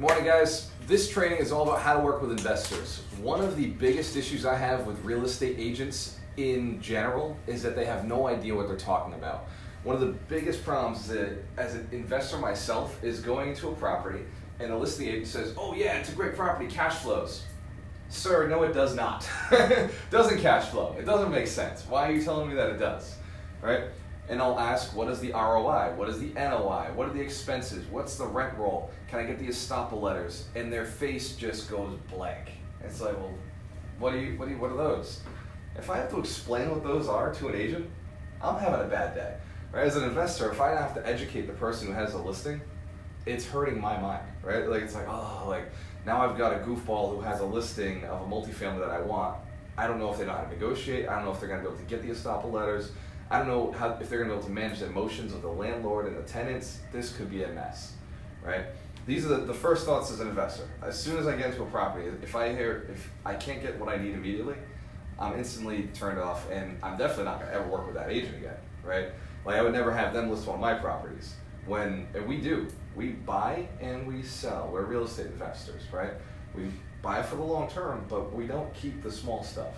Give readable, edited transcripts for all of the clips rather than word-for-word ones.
Morning guys, this training is all about how to work with investors. One of the biggest issues I have with real estate agents in general is that they have no idea what they're talking about. One of the biggest problems that, as an investor myself, is going into a property and the listing agent says, oh yeah, it's a great property, cash flows. Sir, no it does not. Doesn't cash flow. It doesn't make sense. Why are you telling me that it does? Right? And I'll ask, what is the ROI? What is the NOI? What are the expenses? What's the rent roll? Can I get the estoppel letters? And their face just goes blank. It's like, well, what are those? If I have to explain what those are to an agent, I'm having a bad day. Right? As an investor, if I have to educate the person who has a listing, it's hurting my mind, right? Like it's like, oh, like now I've got a goofball who has a listing of a multifamily that I want. I don't know if they know how to negotiate. I don't know if they're gonna be able to get the estoppel letters. I don't know if they're gonna be able to manage the emotions of the landlord and the tenants. This could be a mess, right? These are the first thoughts as an investor. As soon as I get into a property, if I can't get what I need immediately, I'm instantly turned off, and I'm definitely not gonna ever work with that agent again, right? Like I would never have them list one of my properties. And we buy and we sell. We're real estate investors, right? We buy for the long term, but we don't keep the small stuff.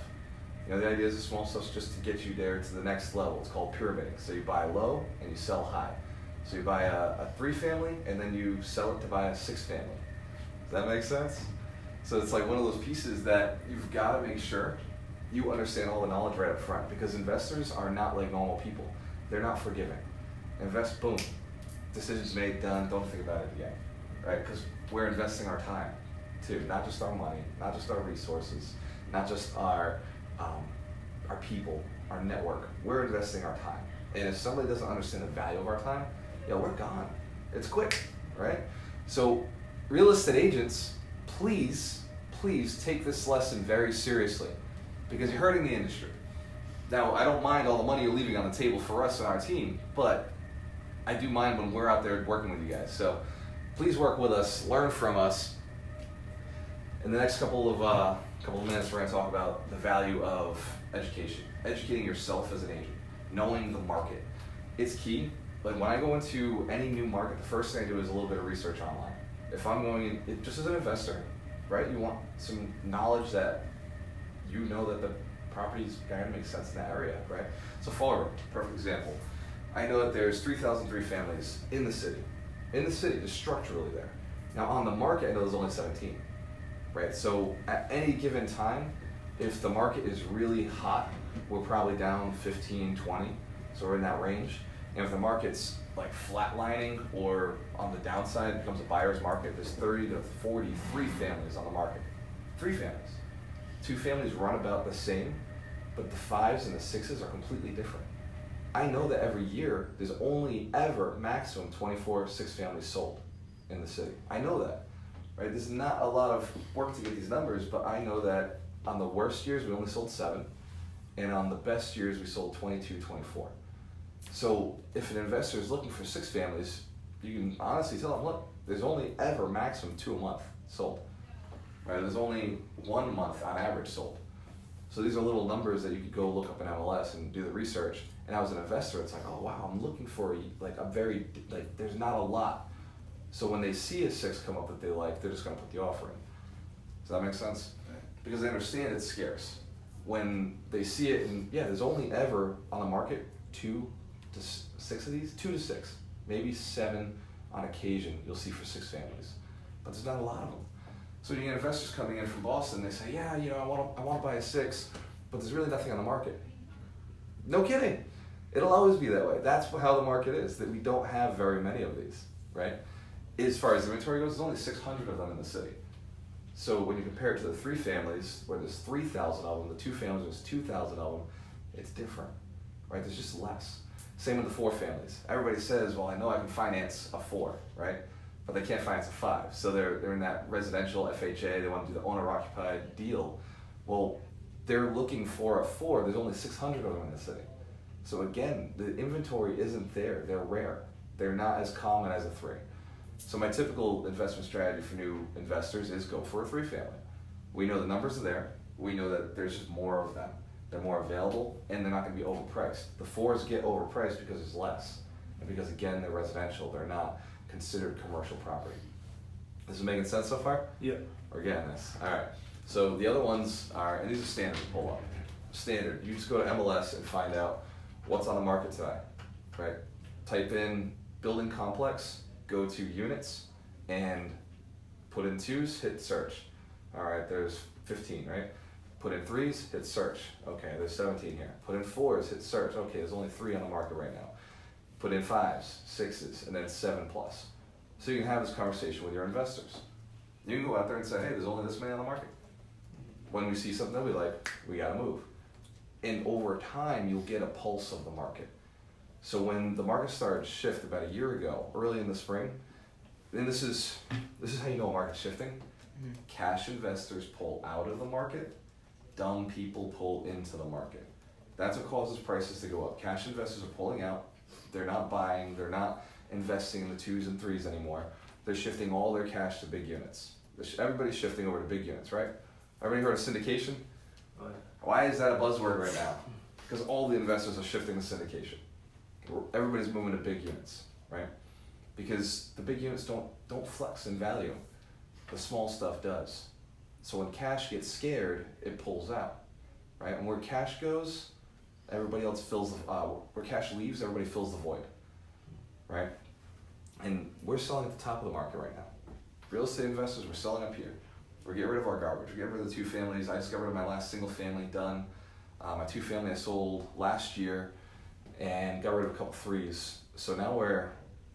You know, the idea is the small stuff's just to get you there to the next level. It's called pyramiding. So you buy low and you sell high. So you buy a 3-family and then you sell it to buy a 6-family. Does that make sense? So it's like one of those pieces that you've got to make sure you understand all the knowledge right up front, because investors are not like normal people. They're not forgiving. Invest, boom, decisions made, done, don't think about it again, right? Because we're investing our time too, not just our money, not just our resources, not just our people, our network. We're investing our time. And if somebody doesn't understand the value of our time, we're gone. It's quick, right? So real estate agents, please take this lesson very seriously, because you're hurting the industry. Now, I don't mind all the money you're leaving on the table for us and our team, but I do mind when we're out there working with you guys. So please work with us, learn from us. In the next couple of minutes, we're going to talk about the value of education. Educating yourself as an agent, knowing the market. It's key. Like when I go into any new market, the first thing I do is a little bit of research online. If I'm going in, just as an investor, right, you want some knowledge that you know that the property's going to make sense in that area, right? So Florida, perfect example. I know that there's 3,003 families in the city, just structurally there. Now on the market, I know there's only 17, right? So at any given time, if the market is really hot, we're probably down 15, 20, so we're in that range. And if the market's like flatlining or on the downside, it becomes a buyer's market, there's 30 to 43 families on the market. 3 families. 2 families run about the same, but the 5s and the 6s are completely different. I know that every year there's only ever maximum 24 6-families sold in the city. I know that, right? There's not a lot of work to get these numbers, but I know that on the worst years we only sold 7, and on the best years we sold 22, 24. So if an investor is looking for 6 families, you can honestly tell them, look, there's only ever maximum 2 a month sold, right? There's only 1 month on average sold. So these are little numbers that you could go look up in MLS and do the research. And as an investor, it's like, oh wow, I'm looking for there's not a lot. So when they see a 6 come up that they like, they're just gonna put the offer in. Does that make sense? Because they understand it's scarce. When they see it, and there's only ever on the market 2 to 6 of these, 2 to 6, maybe 7 on occasion you'll see for 6 families, but there's not a lot of them. So you get investors coming in from Boston, they say, I want to buy a 6, but there's really nothing on the market. No kidding. It'll always be that way. That's how the market is, that we don't have very many of these, right? As far as inventory goes, there's only 600 of them in the city. So when you compare it to the 3 families, where there's 3,000 of them, the 2 families, there's 2,000 of them, it's different, right? There's just less. Same with the 4 families. Everybody says, well, I know I can finance a 4, right? But they can't finance a 5. So they're in that residential FHA, they want to do the owner-occupied deal. Well, they're looking for a 4, there's only 600 of them in the city. So again, the inventory isn't there, they're rare. They're not as common as a 3. So my typical investment strategy for new investors is go for a 3-family. We know the numbers are there, we know that there's just more of them. They're more available, and they're not gonna be overpriced. The 4s get overpriced because there's less. And because again, they're residential, they're not considered commercial property. This is making sense so far? Yeah. We're getting this. All right. So the other ones are, and these are standard to pull up. Standard. You just go to MLS and find out what's on the market today, right? Type in building complex, go to units, and put in 2s, hit search. All right, there's 15, right? Put in 3s, hit search. Okay, there's 17 here. Put in 4s, hit search. Okay, there's only 3 on the market right now. Put in 5s, 6s, and then 7+. So you can have this conversation with your investors. You can go out there and say, hey, there's only this many on the market. When we see something that we like, we gotta move. And over time, you'll get a pulse of the market. So when the market started to shift about a year ago, early in the spring, and this is how you know a market's shifting. Cash investors pull out of the market, dumb people pull into the market. That's what causes prices to go up. Cash investors are pulling out, they're not buying, they're not investing in the 2s and 3s anymore. They're shifting all their cash to big units. Everybody's shifting over to big units, right? Everybody heard of syndication? Oh, yeah. Why is that a buzzword right now? Because all the investors are shifting to syndication. Everybody's moving to big units, right? Because the big units don't flex in value. The small stuff does. So when cash gets scared, it pulls out, right? And where cash goes, everybody else fills the, where cash leaves, everybody fills the void, right? And we're selling at the top of the market right now. Real estate investors, we're selling up here. We're getting rid of our garbage. We're getting rid of the 2 families. I just got rid of my last single family, done. My 2 family I sold last year and got rid of a couple 3s. So now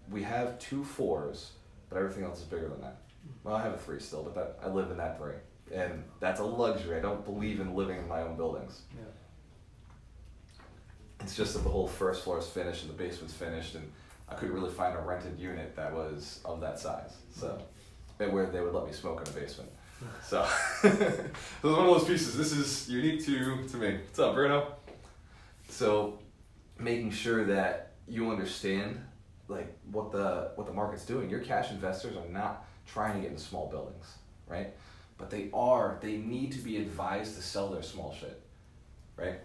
we have 2 4s, but everything else is bigger than that. Well, I have a 3 still, but I live in that 3. And that's a luxury. I don't believe in living in my own buildings. Yeah. It's just that the whole first floor is finished and the basement's finished, and I couldn't really find a rented unit that was of that size. So, and where they would let me smoke in the basement. So, this is one of those pieces. This is unique to me. What's up, Bruno? So, making sure that you understand like what the market's doing. Your cash investors are not trying to get into small buildings, right? But they need to be advised to sell their small shit, right?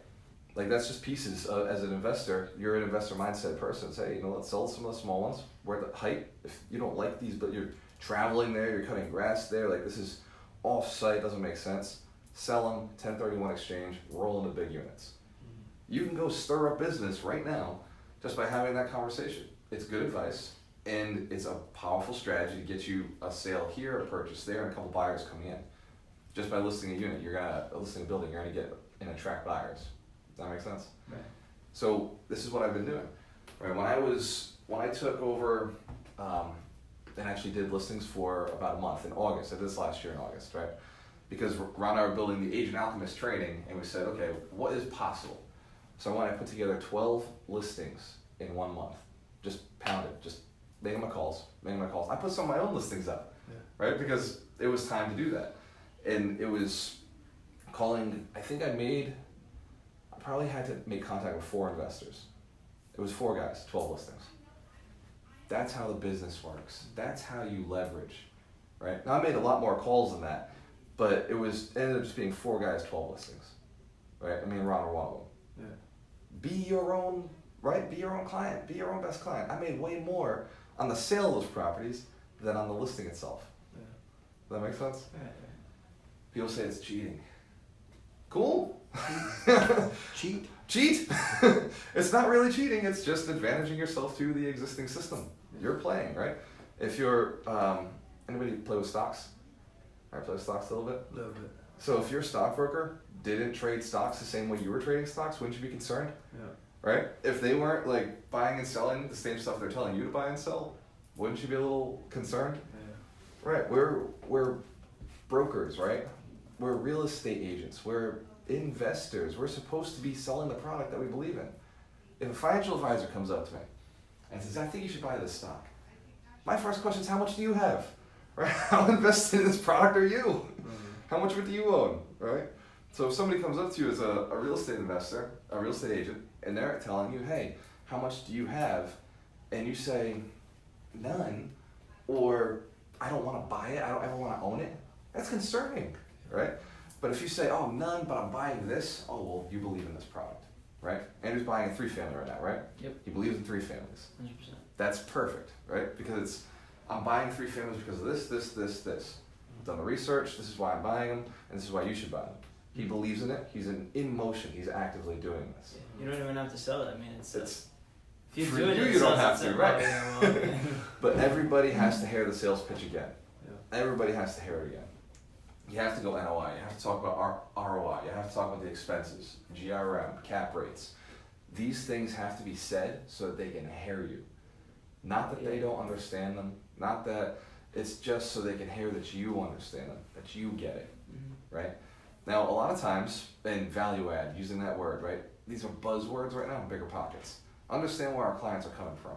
Like that's just pieces. As an investor, you're an investor mindset person. Say, let's sell some of the small ones. We're at the height. If you don't like these, but you're traveling there, you're cutting grass there, like this is off-site, doesn't make sense. Sell them, 1031 exchange, roll into big units. You can go stir up business right now just by having that conversation. It's good advice, and it's a powerful strategy to get you a sale here, a purchase there, and a couple buyers coming in. Just by listing a unit, listing a building, you're gonna get and attract buyers. Does that make sense? Right. So this is what I've been doing. Right, when I took over and actually did listings for about a month in August. I did this last year in August, right? Because Ron and I were building the Agent Alchemist training, and we said, okay, what is possible? So I put together 12 listings in 1 month. Just pounded, just making my calls. I put some of my own listings up, right? Because it was time to do that. And it was calling, I probably had to make contact with 4 investors. It was 4 guys, 12 listings. That's how the business works. That's how you leverage, right? Now I made a lot more calls than that, but ended up just being 4 guys, 12 listings, right? I mean, Ron were one of them. Yeah. Be your own, right? Be your own client. Be your own best client. I made way more on the sale of those properties than on the listing itself. Yeah. Does that make sense? Yeah. People say it's cheating. Cool. Cheat. It's not really cheating. It's just advantaging yourself to the existing system. You're playing, right? If you're, anybody play with stocks? I play with stocks a little bit? A little bit. So if your stockbroker didn't trade stocks the same way you were trading stocks, wouldn't you be concerned? Yeah. Right? If they weren't like buying and selling the same stuff they're telling you to buy and sell, wouldn't you be a little concerned? Yeah. Right. We're brokers, right? We're real estate agents. We're investors. We're supposed to be selling the product that we believe in. If a financial advisor comes up to me and says, I think you should buy this stock, my first question is, how much do you have? Right? How invested in this product are you? Mm-hmm. How much of it do you own? Right? So if somebody comes up to you as a real estate investor, a real estate agent, and they're telling you, hey, how much do you have? And you say, none, or I don't want to buy it, I don't ever want to own it, that's concerning, right? But if you say, oh, none, but I'm buying this, oh, well, you believe in this product, right? Andrew's buying a 3-family right now, right? Yep. He believes in 3 families. 100%. That's perfect, right? Because I'm buying 3 families because of this. I've done the research, this is why I'm buying them, and this is why you should buy them. He believes in it, he's in motion, he's actively doing this. You don't even have to sell it. I mean, it's If you for do it, you don't have to, itself. right? Yeah, well, yeah. But everybody has to hear the sales pitch again. Yeah. Everybody has to hear it again. You have to go NOI, you have to talk about ROI, you have to talk about the expenses, GRM, cap rates. These things have to be said so that they can hear you. Not that they don't understand them, not that it's just so they can hear that you understand them, that you get it, right? Now, a lot of times, in value add, using that word, right? These are buzzwords right now in bigger pockets. Understand where our clients are coming from,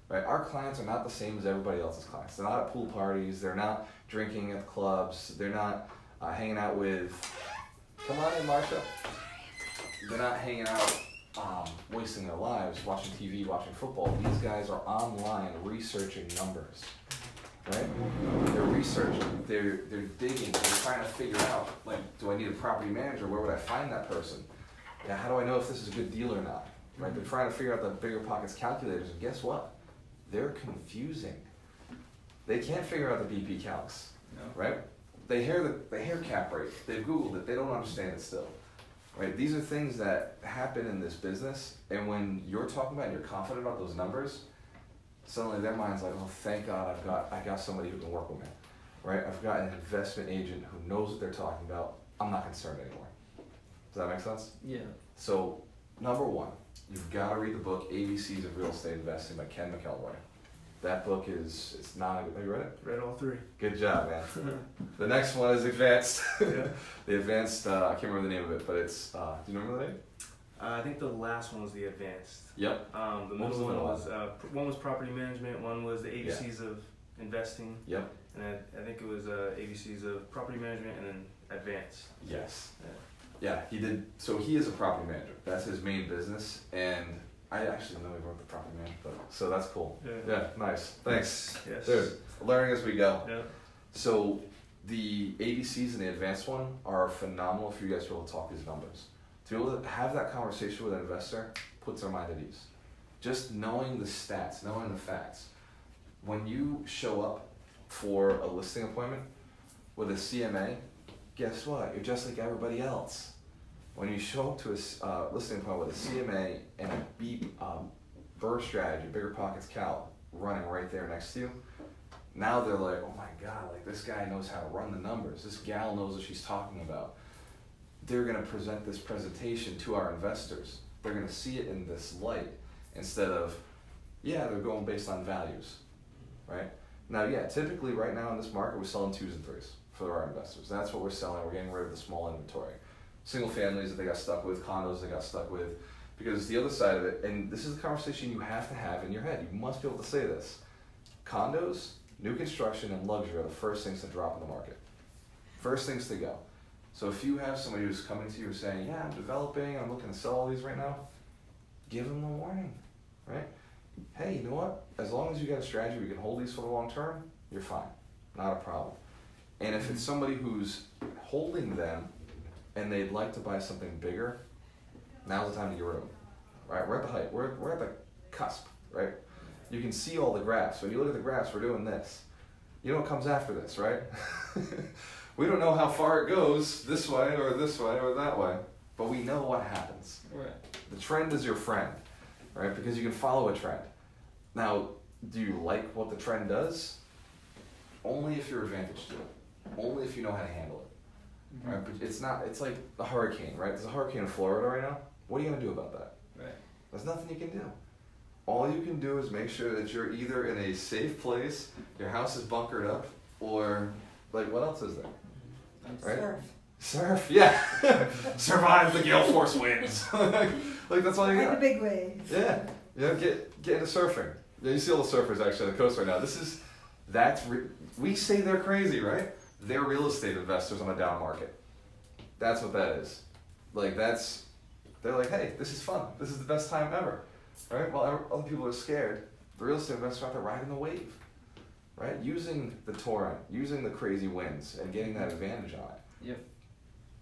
right? Our clients are not the same as everybody else's clients. They're not at pool parties, they're not drinking at clubs, they're not hanging out with, come on in, Marsha. They're not hanging out, wasting their lives, watching TV, watching football. These guys are online researching numbers, right? They're researching, they're digging, they're trying to figure out, like, do I need a property manager? Where would I find that person? Yeah, how do I know if this is a good deal or not? Right? They're trying to figure out the bigger pockets calculators, and guess what? They're confusing. They can't figure out the BP calcs, right? They hear cap rate, they've Googled it, they don't understand it still. Right? These are things that happen in this business, and when you're talking about it and you're confident about those numbers, suddenly their mind's like, oh, thank God I got somebody who can work with me. Right? I've got an investment agent who knows what they're talking about. I'm not concerned anymore. Does that make sense? Yeah. So, number 1, you've got to read the book ABCs of Real Estate Investing by Ken McElroy. That book it's not, have you read it? Read all 3. Good job, man. The next one is Advanced. Yeah. The Advanced, I can't remember the name of it, but it's, do you remember the name? I think the last one was the Advanced. Yep. The What was middle the one middle was one was Property Management, one was the ABCs of Investing, Yep. and I think it was ABCs of Property Management and then Advanced. Yes. Yeah. Yeah, he did. So he is a property manager. That's his main business, and I actually know he wrote the property management book. So that's cool. Yeah, nice. Thanks. Yes. Dude, learning as we go. Yeah. So the ABCs and the advanced one are phenomenal for you guys to be able to talk these numbers. To be able to have that conversation with an investor puts their mind at ease. Just knowing the stats, knowing the facts. When you show up for a listing appointment with a CMA, guess what? You're just like everybody else. When you show up to a listing appointment with a CMA and a BRRRR strategy, Bigger Pockets Cal, running right there next to you, now they're like, oh my God, like this guy knows how to run the numbers. This gal knows what she's talking about. They're gonna present this presentation to our investors. They're gonna see it in this light instead of, yeah, they're going based on values, right? Now, yeah, typically right now in this market, we're selling 2s and 3s for our investors. That's what we're selling. We're getting rid of the small inventory. Single families that they got stuck with, condos they got stuck with, because the other side of it, and this is the conversation you have to have in your head. You must be able to say this. Condos, new construction, and luxury are the first things to drop in the market. First things to go. So if you have somebody who's coming to you saying, yeah, I'm developing, I'm looking to sell all these right now, give them the warning, right? Hey, you know what? As long as you got a strategy where you can hold these for the long term, you're fine. Not a problem. And if it's somebody who's holding them and they'd like to buy something bigger, now's the time to get rid of them, right? We're at the height, we're at the cusp, right? You can see all the graphs. When you look at the graphs, we're doing this. You know what comes after this, right? We don't know how far it goes this way or that way, but we know what happens. Right. The trend is your friend, right? Because you can follow a trend. Now, do you like what the trend does? Only if you're advantaged to it. Only if you know how to handle it. Right? But it's like a hurricane, right? There's a hurricane in Florida right now. What are you gonna do about that? Right. There's nothing you can do. All you can do is make sure that you're either in a safe place, your house is bunkered up, or like what else is there? Right? Surf, yeah. Survive the gale force winds. like that's all you got. The big waves. Yeah, get into surfing. Yeah, you see all the surfers actually on the coast right now. We say they're crazy, right? They're real estate investors on a down market. That's what that is. They're like, hey, this is fun. This is the best time ever, right? While other people are scared, the real estate investors are out there riding the wave, right? Using the torrent, using the crazy winds, and getting that advantage on it. Yep.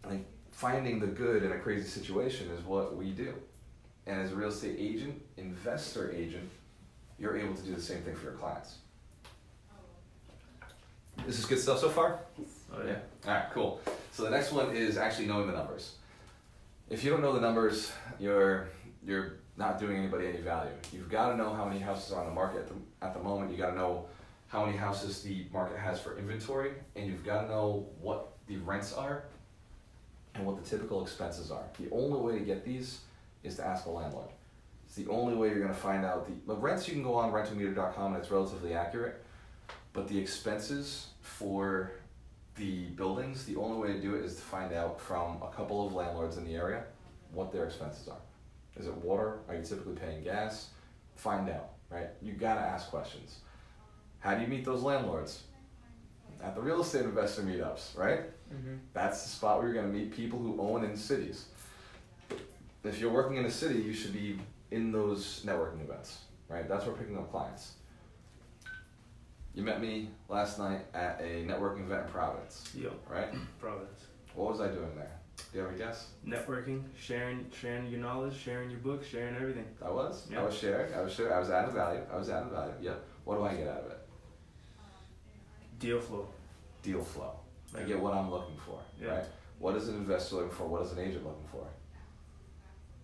Like finding the good in a crazy situation is what we do. And as a real estate agent, investor agent, you're able to do the same thing for your clients. This is good stuff so far? Oh yeah. Alright, cool. So the next one is actually knowing the numbers. If you don't know the numbers, you're not doing anybody any value. You've got to know how many houses are on the market at the moment. You got to know how many houses the market has for inventory, and you've got to know what the rents are and what the typical expenses are. The only way to get these is to ask a landlord. It's the only way you're going to find out the rents. You can go on rentalmeter.com and it's relatively accurate, but the expenses for the buildings, the only way to do it is to find out from a couple of landlords in the area what their expenses are. Is it water? Are you typically paying gas? Find out, right? You gotta ask questions. How do you meet those landlords? At the real estate investor meetups, right? That's the spot where you're gonna meet people who own in cities. If you're working in a city, you should be in those networking events, right? That's where we're picking up clients. You met me last night at a networking event in Providence, Yo, right? Providence. What was I doing there? Do you have a guess? Networking, sharing your knowledge, sharing your books, sharing everything. I was. Yeah. I was sharing. I was adding value. Yep. What do I get out of it? Deal flow. Deal flow. I get what I'm looking for, Yeah. right? What is an investor looking for? What is an agent looking for?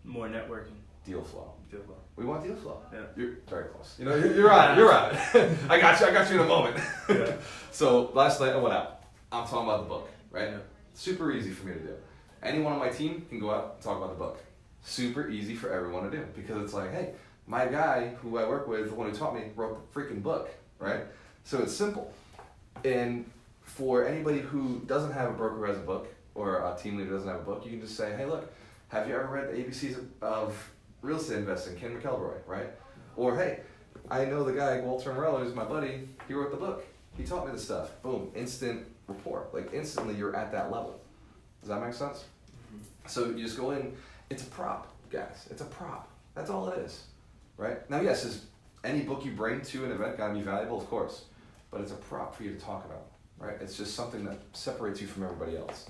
More networking. Deal flow. Deal flow. We want deal flow. Yeah. You're very close. You know, you're on it. You're on it. I got you in a moment. Yeah. So last night I went out. I'm talking about the book, right? Yeah. Super easy for me to do. Anyone on my team can go out and talk about the book. Super easy for everyone to do because it's like, hey, my guy who I work with, the one who taught me, wrote the freaking book, right? So it's simple. And for anybody who doesn't have a broker who has a book or a team leader who doesn't have a book, you can just say, hey, look, have you ever read the ABCs of real estate investing, Ken McElroy, right? Or, hey, I know the guy, Gualter Amarelo, who's my buddy, he wrote the book. He taught me this stuff. Boom, instant rapport. Like instantly you're at that level. Does that make sense? So you just go in, it's a prop, guys. It's a prop. That's all it is, right? Now, yes, is any book you bring to an event gotta be valuable? Of course. But it's a prop for you to talk about, right? It's just something that separates you from everybody else.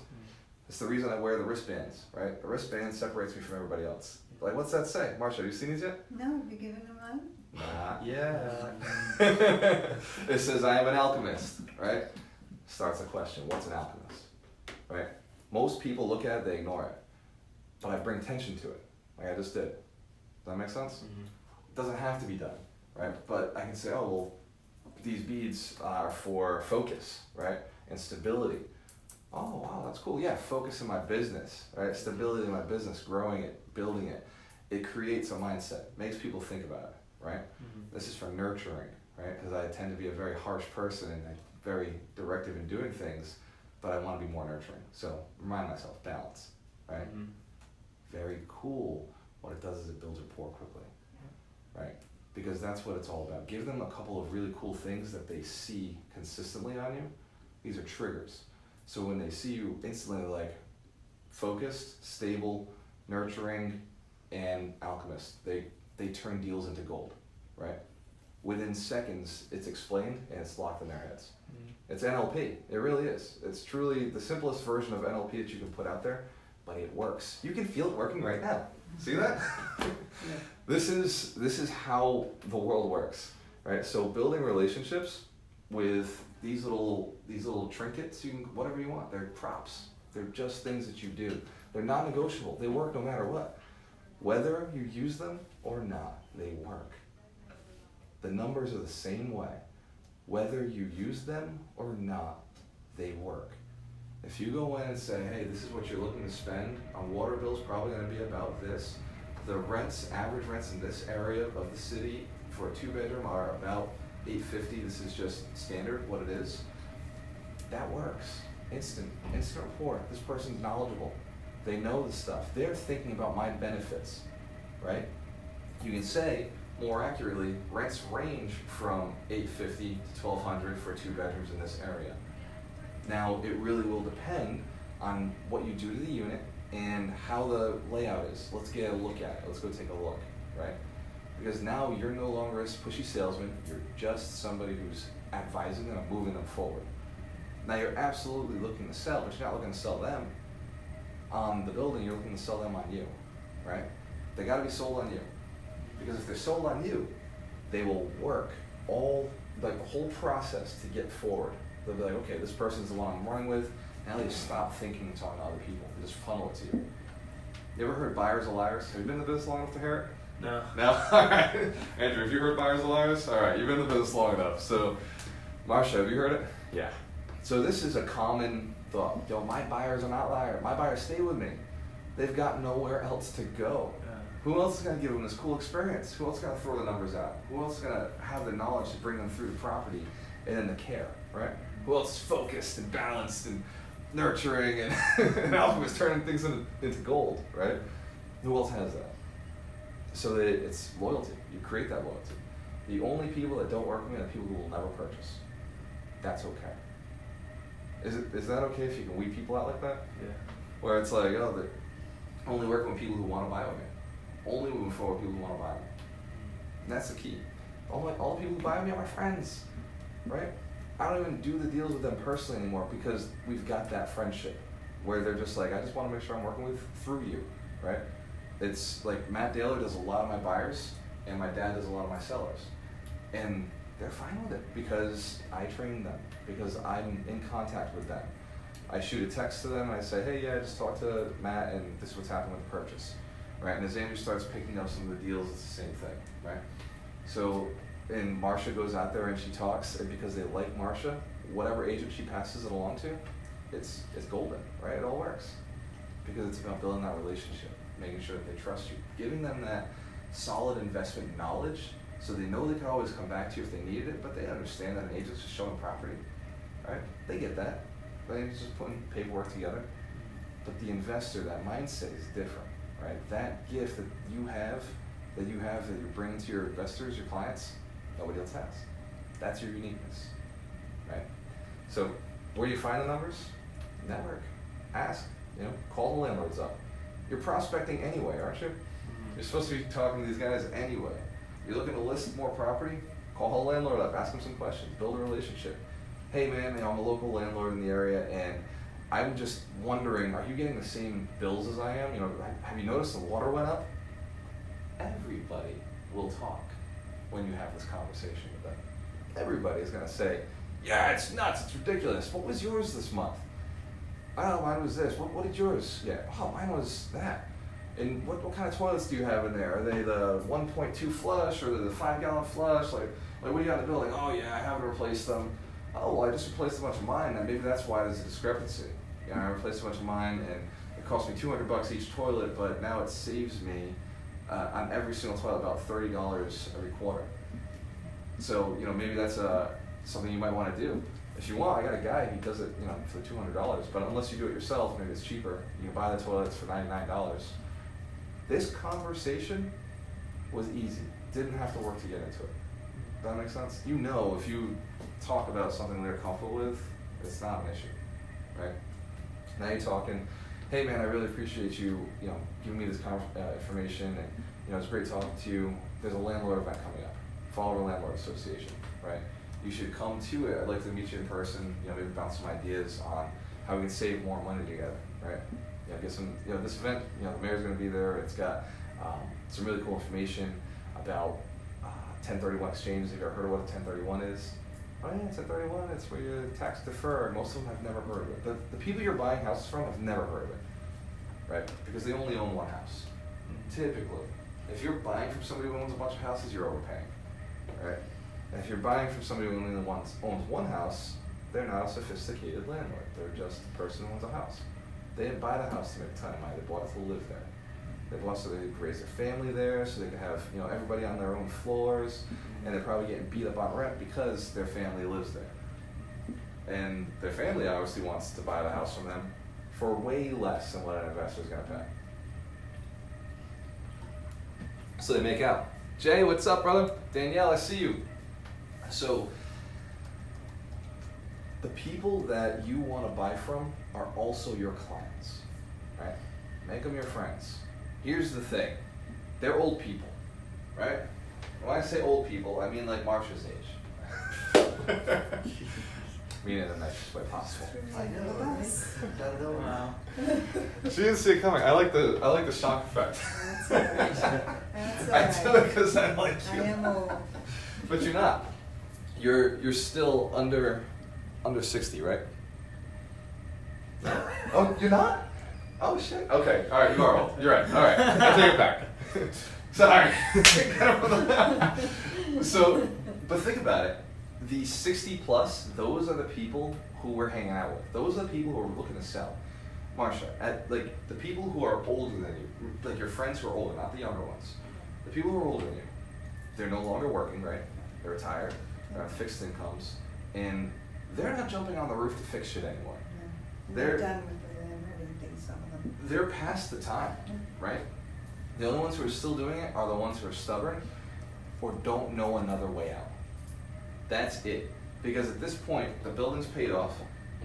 It's the reason I wear the wristbands, right? The wristband separates me from everybody else. Like, what's that say? Marsha, have you seen these yet? No, have you given them one? Not yet. It says, I am an alchemist, right? Starts a question, what's an alchemist, right? Most people look at it, they ignore it. But I bring tension to it, like I just did. Does that make sense? It doesn't have to be done, right? But I can say, oh, well, these beads are for focus, right? And stability. Oh, wow, that's cool. Yeah, focus in my business, right? Stability in my business, growing it, building it. It creates a mindset, makes people think about it, right? This is for nurturing, right? Because I tend to be a very harsh person and I'm very directive in doing things, but I want to be more nurturing. So remind myself, balance, right? Very cool. What it does is it builds rapport quickly, right? Because that's what it's all about. Give them a couple of really cool things that they see consistently on you. These are triggers. So when they see you instantly, they're like focused, stable, nurturing, and alchemist. They turn deals into gold, right? Within seconds, it's explained and it's locked in their heads. It's NLP. It really is. It's truly the simplest version of NLP that you can put out there, but it works. You can feel it working right now. See that? This is how the world works, right? So building relationships with these little trinkets, you can whatever you want. They're props. They're just things that you do. They're non-negotiable. They work no matter what. Whether you use them or not, they work. The numbers are the same way. Whether you use them or not, they work. If you go in and say, hey, this is what you're looking to spend, a water bill's probably gonna be about this. The rents, average rents in this area of the city for a 2-bedroom are about $850. This is just standard, what it is. That works. Instant rapport. This person's knowledgeable. They know the stuff. They're thinking about my benefits, right? You can say, more accurately, rents range from $850 to $1,200 for 2 bedrooms in this area. Now, it really will depend on what you do to the unit and how the layout is. Let's get a look at it. Let's go take a look, right? Because now you're no longer a pushy salesman. You're just somebody who's advising them and moving them forward. Now, you're absolutely looking to sell, but you're not looking to sell them on the building. You're looking to sell them on you, right? They got to be sold on you. Because if they're sold on you, they will work the whole process to get forward. They'll be like, okay, this person's the one I'm running with. Now they just stop thinking and talking to other people. They just funnel it to you. You ever heard buyers are liars? Have you been in the business long enough to hear it? No. No? All right. Andrew, have you heard buyers are liars? All right, you've been in the business long enough. So, Marsha, have you heard it? Yeah. So this is a common thought. Yo, my buyers are not liars. My buyers stay with me. They've got nowhere else to go. Who else is going to give them this cool experience? Who else is going to throw the numbers out? Who else is going to have the knowledge to bring them through the property and then the care, right? Who else is focused and balanced and nurturing and, and Alchemist turning things into gold, right? Who else has that? So that it's loyalty. You create that loyalty. The only people that don't work with me are the people who will never purchase. That's okay. Is that okay if you can weed people out like that? Yeah. Where it's like, oh, they're only working with people who want to buy with me. Only moving forward with people who want to buy with me. And that's the key. All the people who buy with me are my friends, right? I don't even do the deals with them personally anymore because we've got that friendship where they're just like, I just want to make sure I'm working with through you, right? It's like Matt Daler does a lot of my buyers and my dad does a lot of my sellers. And they're fine with it because I train them, because I'm in contact with them. I shoot a text to them and I say, hey, yeah, just talk to Matt and this is what's happening with the purchase, right? And as Andrew starts picking up some of the deals, it's the same thing, right? So, and Marsha goes out there and she talks, and because they like Marsha, whatever agent she passes it along to, it's golden, right? It all works because it's about building that relationship, making sure that they trust you, giving them that solid investment knowledge so they know they can always come back to you if they needed it, but they understand that an agent's just showing property, right? They get that. They're just putting paperwork together. But the investor, that mindset is different, right? That gift that you have that you're bringing to your investors, your clients, nobody else has. That's your uniqueness, right? So where do you find the numbers? Network. Ask, call the landlords up. You're prospecting anyway, aren't you? You're supposed to be talking to these guys anyway. You're looking to list more property? Call the landlord up, ask them some questions, build a relationship. Hey man, I'm a local landlord in the area and I'm just wondering, are you getting the same bills as I am? Have you noticed the water went up? Everybody will talk when you have this conversation with them. Everybody is going to say, yeah, it's nuts, it's ridiculous. What was yours this month? Oh, mine was this. What did yours? Yeah, oh, mine was that. And what kind of toilets do you have in there? Are they the 1.2 flush or the 5-gallon flush? Like what do you got in the building? Oh yeah, I haven't replaced them. Oh, well, I just replaced a bunch of mine, and maybe that's why there's a discrepancy. I replaced a bunch of mine, and it cost me $200 each toilet, but now it saves me on every single toilet about $30 every quarter. So maybe that's something you might want to do. If you want, I got a guy who does it for $200, but unless you do it yourself, maybe it's cheaper. You can buy the toilets for $99. This conversation was easy. Didn't have to work to get into it. Does that make sense? If you talk about something they're comfortable with, it's not an issue, right? Now you're talking, hey man, I really appreciate you, giving me this information, and it's great talking to you. There's a landlord event coming up, Fall River Landlord Association, right? You should come to it. I'd like to meet you in person. Maybe bounce some ideas on how we can save more money together, right? Get some. This event. The mayor's going to be there. It's got some really cool information about 1031 exchanges. Have you ever heard of what a 1031 is? Oh yeah, 1031. It's where you tax defer. Most of them have never heard of it. The people you're buying houses from have never heard of it, right? Because they only own one house. Typically, if you're buying from somebody who owns a bunch of houses, you're overpaying, right? And if you're buying from somebody who only owns one house, they're not a sophisticated landlord. They're just the person who owns a house. They didn't buy the house to make a ton of money. They bought it to live there. They bought it so they could raise their family there, so they could have everybody on their own floors, and they're probably getting beat up on rent because their family lives there. And their family obviously wants to buy the house from them for way less than what an investor is going to pay. So they make out. Jay, what's up, brother? Danielle, I see you. So the people that you want to buy from are also your clients, right? Make them your friends. Here's the thing. They're old people, right? When I say old people, I mean like Marsha's age. I mean in the nicest way possible. I know, right? Wow. She didn't see it coming. I like the shock effect. That's all right. That's all I do right. it because I like you. I am old. But you're not. You're still under under 60, right? Oh, you're not? Oh shit. Okay. All right. You are old. You're right. All right. I take it back. Sorry. So, but think about it. The 60 plus, those are the people who we're hanging out with. Those are the people who are looking to sell. Marsha, like the people who are older than you, like your friends who are older, not the younger ones. The people who are older than you, they're no longer working, right? They're retired. They're on fixed incomes, and they're not jumping on the roof to fix shit anymore. Yeah. They're done with everything, some of them. They're past the time, right? The only ones who are still doing it are the ones who are stubborn or don't know another way out. That's it. Because at this point, the building's paid off.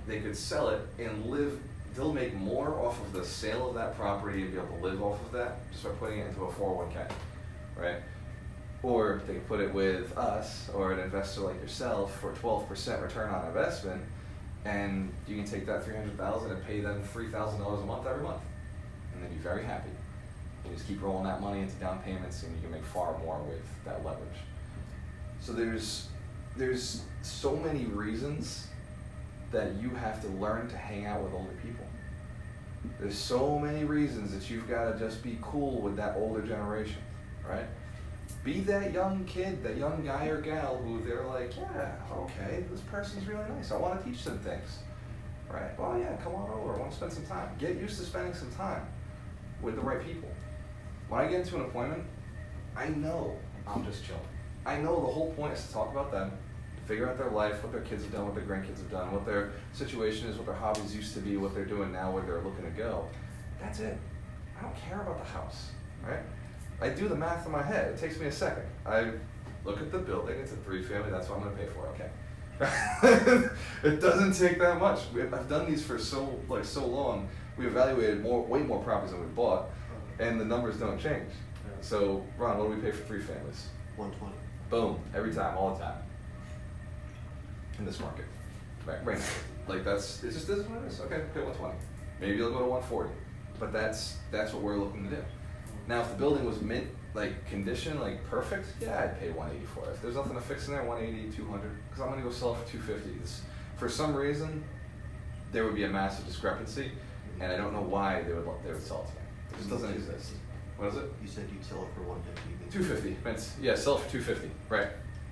They could sell it and live. They'll make more off of the sale of that property and be able to live off of that just by putting it into a 401k, right? Or they could put it with us or an investor like yourself for 12% return on investment, and you can take that $300,000 and pay them $3,000 a month every month, and then be very happy. You just keep rolling that money into down payments, and you can make far more with that leverage. So there's so many reasons that you have to learn to hang out with older people. There's so many reasons that you've got to just be cool with that older generation, right? Be that young kid, that young guy or gal who they're like, yeah, okay, this person's really nice. I want to teach them things, right? Well, yeah, come on over. I want to spend some time. Get used to spending some time with the right people. When I get into an appointment, I know I'm just chilling. I know the whole point is to talk about them, figure out their life, what their kids have done, what their grandkids have done, what their situation is, what their hobbies used to be, what they're doing now, where they're looking to go. That's it. I don't care about the house, right? I do the math in my head. It takes me a second. I look at the building. It's a 3-family. That's what I'm going to pay for. Okay. It doesn't take that much. I've done these for so long. We evaluated way more properties than we bought, and the numbers don't change. So, Ron, what do we pay for 3 families? 120. Boom. Every time, all the time. In this market, right now, like it just is what it is. Okay, 120. Maybe you'll go to 140, but that's what we're looking to do. Now, if the building was mint, like condition, like perfect, yeah, I'd pay 180 for it. If there's nothing to fix in there, 180, 200, because I'm gonna go sell it for 250. For some reason, there would be a massive discrepancy, and I don't know why they would sell it to me. It just doesn't exist. What is it? You said you'd sell it for 150. 250. Yeah, sell it for 250. Right.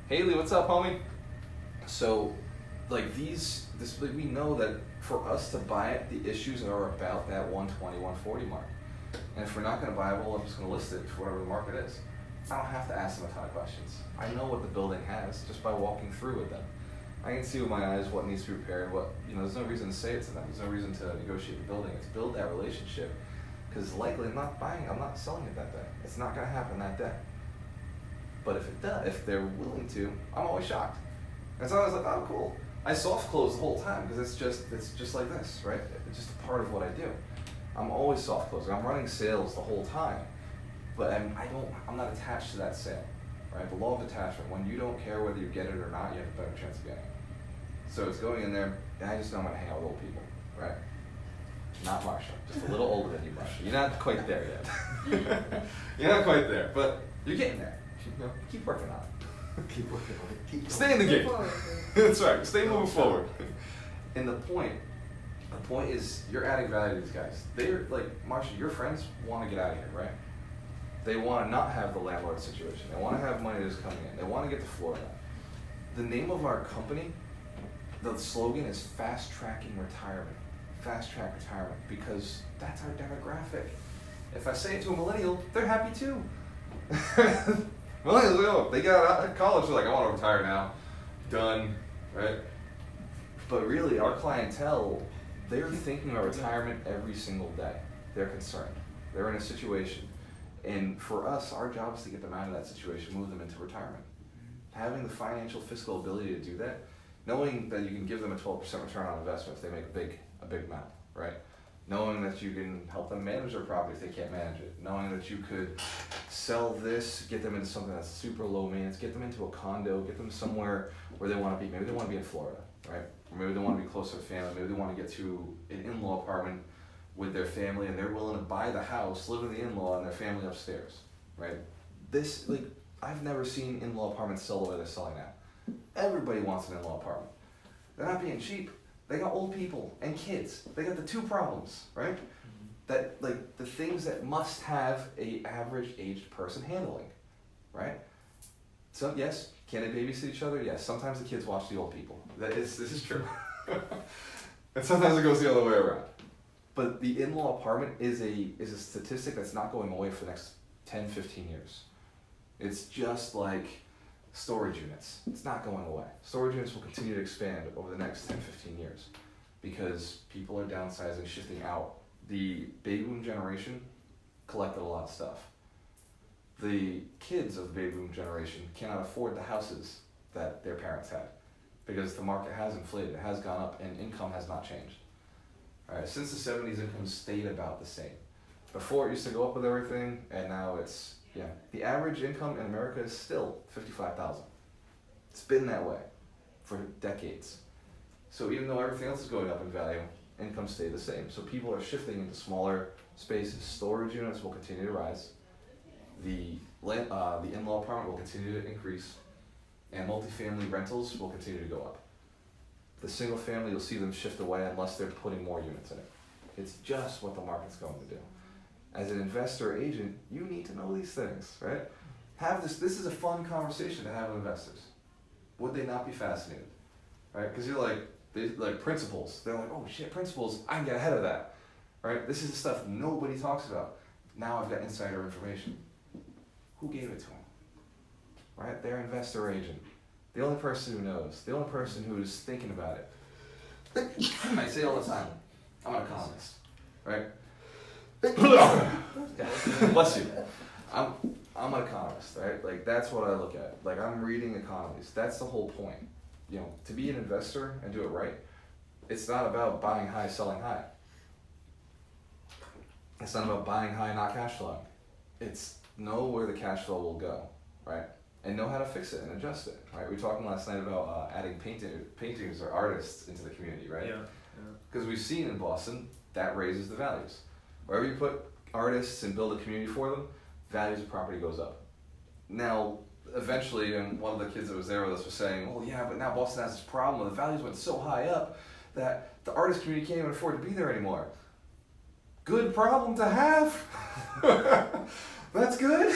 Haley, what's up, homie? So, like we know that for us to buy it, the issues are about that 120, 140 mark. And if we're not going to buy it, well, I'm just going to list it for whatever the market is. I don't have to ask them a ton of questions. I know what the building has just by walking through with them. I can see with my eyes what needs to be repaired, there's no reason to say it to them. There's no reason to negotiate the building. It's build that relationship. Because likely I'm not selling it that day. It's not going to happen that day. But if it does, if they're willing to, I'm always shocked. And so I was like, oh, cool. I soft close the whole time because it's just like this, right? It's just a part of what I do. I'm always soft closing. I'm running sales the whole time, but I'm not attached to that sale, right? The law of attachment. When you don't care whether you get it or not, you have a better chance of getting it. So it's going in there, and I just know I'm gonna hang out with old people, right? Not Marsha, just a little older than you, Marsha. You're not quite there yet. You're not quite there, but you're getting there. Keep working on it. Keep working on it. Keep Stay in the game. Forward. That's right. Stay moving forward. And the point is you're adding value to these guys. They're like, Marsha, your friends want to get out of here, right? They want to not have the landlord situation. They want to have money that's coming in. They want to get to Florida. The name of our company, the slogan is Fast Tracking Retirement. Fast Track Retirement, because that's our demographic. If I say it to a millennial, they're happy too. Millennials, they got out of college, they're like, I want to retire now. Done, right? But really, our clientele, they're thinking about retirement every single day. They're concerned. They're in a situation. And for us, our job is to get them out of that situation, move them into retirement. Having the financial, fiscal ability to do that, knowing that you can give them a 12% return on investment if they make a big amount, right? Knowing that you can help them manage their property if they can't manage it. Knowing that you could sell this, get them into something that's super low maintenance, get them into a condo, get them somewhere where they want to be. Maybe they want to be in Florida, right? Or maybe they want to be closer to family. Maybe they want to get to an in-law apartment with their family and they're willing to buy the house, live with the in-law and their family upstairs, right? I've never seen in-law apartments sell the way they're selling now. Everybody wants an in-law apartment. They're not being cheap. They got old people and kids. They got the two problems, right? That like the things that must have a average aged person handling, right? So yes, can they babysit each other? Yes. Sometimes the kids watch the old people. This is true. And sometimes it goes the other way around. But the in-law apartment is a statistic that's not going away for the next 10, 15 years. It's just like storage units. It's not going away. Storage units will continue to expand over the next 10, 15 years because people are downsizing, shifting out. The baby boom generation collected a lot of stuff. The kids of the baby boom generation cannot afford the houses that their parents had because the market has inflated, it has gone up, and income has not changed. All right, since the 70s, income stayed about the same. Before it used to go up with everything, and now it's, the average income in America is still $55,000. It's been that way for decades. So even though everything else is going up in value, income stayed the same. So people are shifting into smaller spaces. Storage units will continue to rise. The in-law apartment will continue to increase, and multifamily rentals will continue to go up. The single family, you'll see them shift away unless they're putting more units in it. It's just what the market's going to do. As an investor or agent, you need to know these things, right? This is a fun conversation to have with investors. Would they not be fascinated, right? Because you're like principles. They're like, oh shit, principles, I can get ahead of that, right? This is the stuff nobody talks about. Now I've got insider information. Who gave it to them, right? Their investor or agent. The only person who knows, the only person who's thinking about it. I say all the time, I'm an economist, right? Bless you. I'm an economist, right? Like that's what I look at. Like I'm reading economies. That's the whole point. You know, to be an investor and do it right, it's not about buying high, selling high. It's not about buying high, not cash flowing. It's know where the cash flow will go, right? And know how to fix it and adjust it, right? We were talking last night about adding painters or artists into the community, right? Yeah. Because we've seen in Boston, that raises the values. Wherever you put artists and build a community for them, values of property goes up. Now, eventually, and one of the kids that was there with us was saying, oh yeah, but now Boston has this problem where the values went so high up that the artist community can't even afford to be there anymore. Good problem to have. That's good.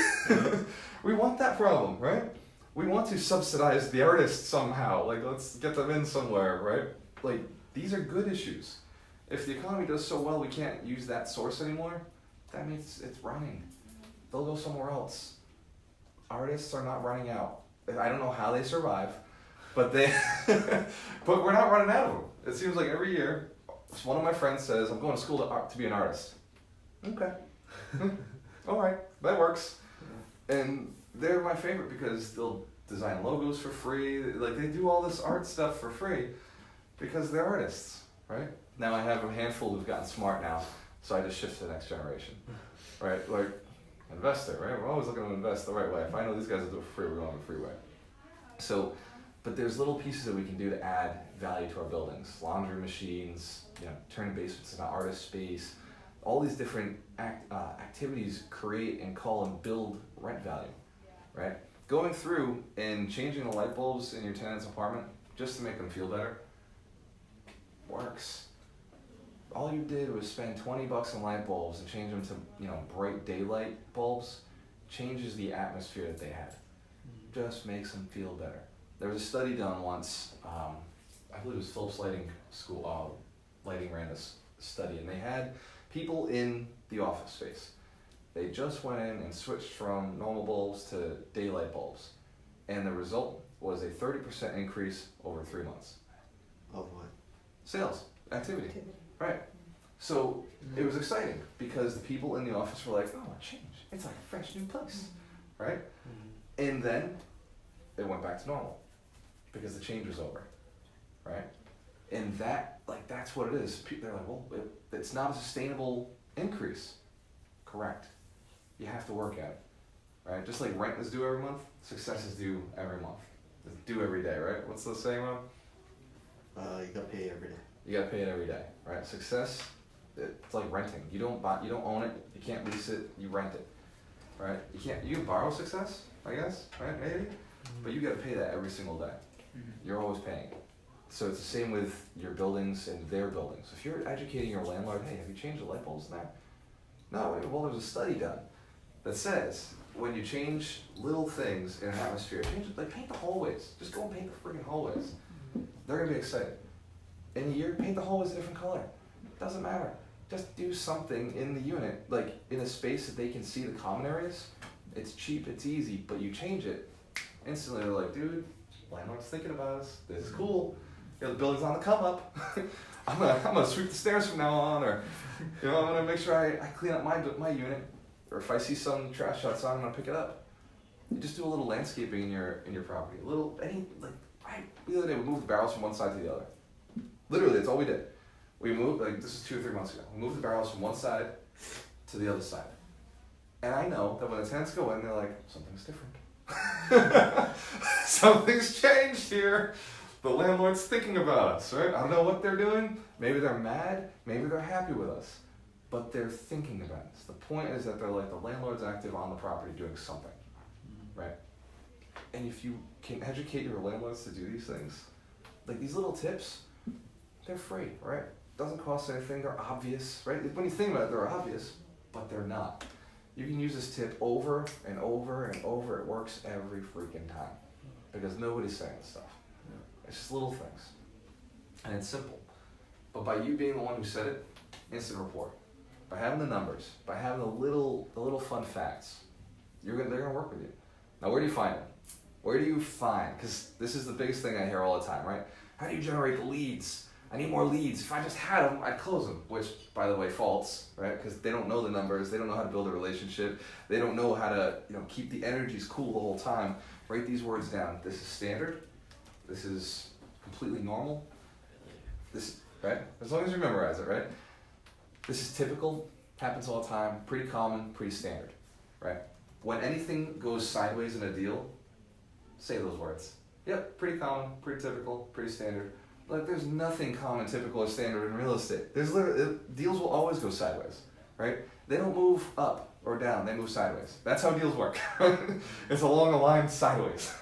We want that problem, right? We want to subsidize the artists somehow. Like, let's get them in somewhere, right? Like, these are good issues. If the economy does so well we can't use that source anymore, that means it's running. They'll go somewhere else. Artists are not running out. I don't know how they survive, but but we're not running out of them. It seems like every year, one of my friends says, I'm going to school to be an artist. Okay. All right, that works. And they're my favorite because they'll design logos for free. Like they do all this art stuff for free because they're artists, right? Now I have a handful who've gotten smart now, so I just shift to the next generation, right? Like investor, right? We're always looking to invest the right way. If I know these guys will do it for free, we're going the free way. So, but there's little pieces that we can do to add value to our buildings. Laundry machines, turning basements into artist space. All these different activities create and call and build rent value, right? Going through and changing the light bulbs in your tenant's apartment just to make them feel better works. All you did was spend $20 on light bulbs and change them to bright daylight bulbs. Changes the atmosphere that they had. Just makes them feel better. There was a study done once. I believe it was Phillips Lighting School. Lighting ran this study, and they had people in the office space. They just went in and switched from normal bulbs to daylight bulbs. And the result was a 30% increase over 3 months. Of what? Sales, activity, right? So it was exciting because the people in the office were like, oh, a change. It's like a fresh new place, right? And then it went back to normal because the change was over, right? And that's what it is. They're like, well, it's not a sustainable increase. Correct. You have to work at it, right? Just like rent is due every month, success is due every month. It's due every day, right? What's the saying, Rob? You gotta pay every day. You gotta pay it every day, right? Success, it's like renting. You don't own it. You can't lease it. You rent it, right? You can borrow success, I guess, right? Maybe, but you gotta pay that every single day. You're always paying. So it's the same with your buildings and their buildings. If you're educating your landlord, hey, have you changed the light bulbs in there? No, well, there's a study done that says when you change little things in an atmosphere, paint the hallways. Just go and paint the freaking hallways. They're gonna be excited. In a year, paint the hallways a different color. Doesn't matter. Just do something in the unit, like in a space that they can see the common areas. It's cheap, it's easy, but you change it, instantly they're like, dude, landlord's thinking about us. This is cool. You know, the building's on the come up. I'm gonna sweep the stairs from now on, or I'm gonna make sure I clean up my unit, or if I see some trash outside, I'm gonna pick it up. You just do a little landscaping in your property. The other day we moved the barrels from one side to the other. Literally, that's all we did. We moved, this is 2 or 3 months ago. We moved the barrels from one side to the other side. And I know that when the tenants go in, they're like, something's different. Something's changed here. The landlord's thinking about us, right? I don't know what they're doing. Maybe they're mad. Maybe they're happy with us. But they're thinking about us. The point is that they're like, the landlord's active on the property doing something, right? And if you can educate your landlords to do these things, like these little tips, they're free, right? Doesn't cost anything, they're obvious, right? When you think about it, they're obvious, but they're not. You can use this tip over and over and over. It works every freaking time because nobody's saying this stuff. It's just little things, and it's simple. But by you being the one who said it, instant rapport. By having the numbers, by having the little fun facts, they're gonna work with you. Now, where do you find them? Where do you find? Because this is the biggest thing I hear all the time, right? How do you generate the leads? I need more leads. If I just had them, I'd close them. Which, by the way, false, right? Because they don't know the numbers. They don't know how to build a relationship. They don't know how to, keep the energies cool the whole time. Write these words down. This is standard. This is completely normal. This, right? As long as you memorize it, right? This is typical. Happens all the time. Pretty common. Pretty standard, right? When anything goes sideways in a deal, say those words. Yep, pretty common, pretty typical, pretty standard. Like, there's nothing common, typical, or standard in real estate. Deals will always go sideways, right? They don't move up or down, they move sideways. That's how deals work. It's along a line sideways.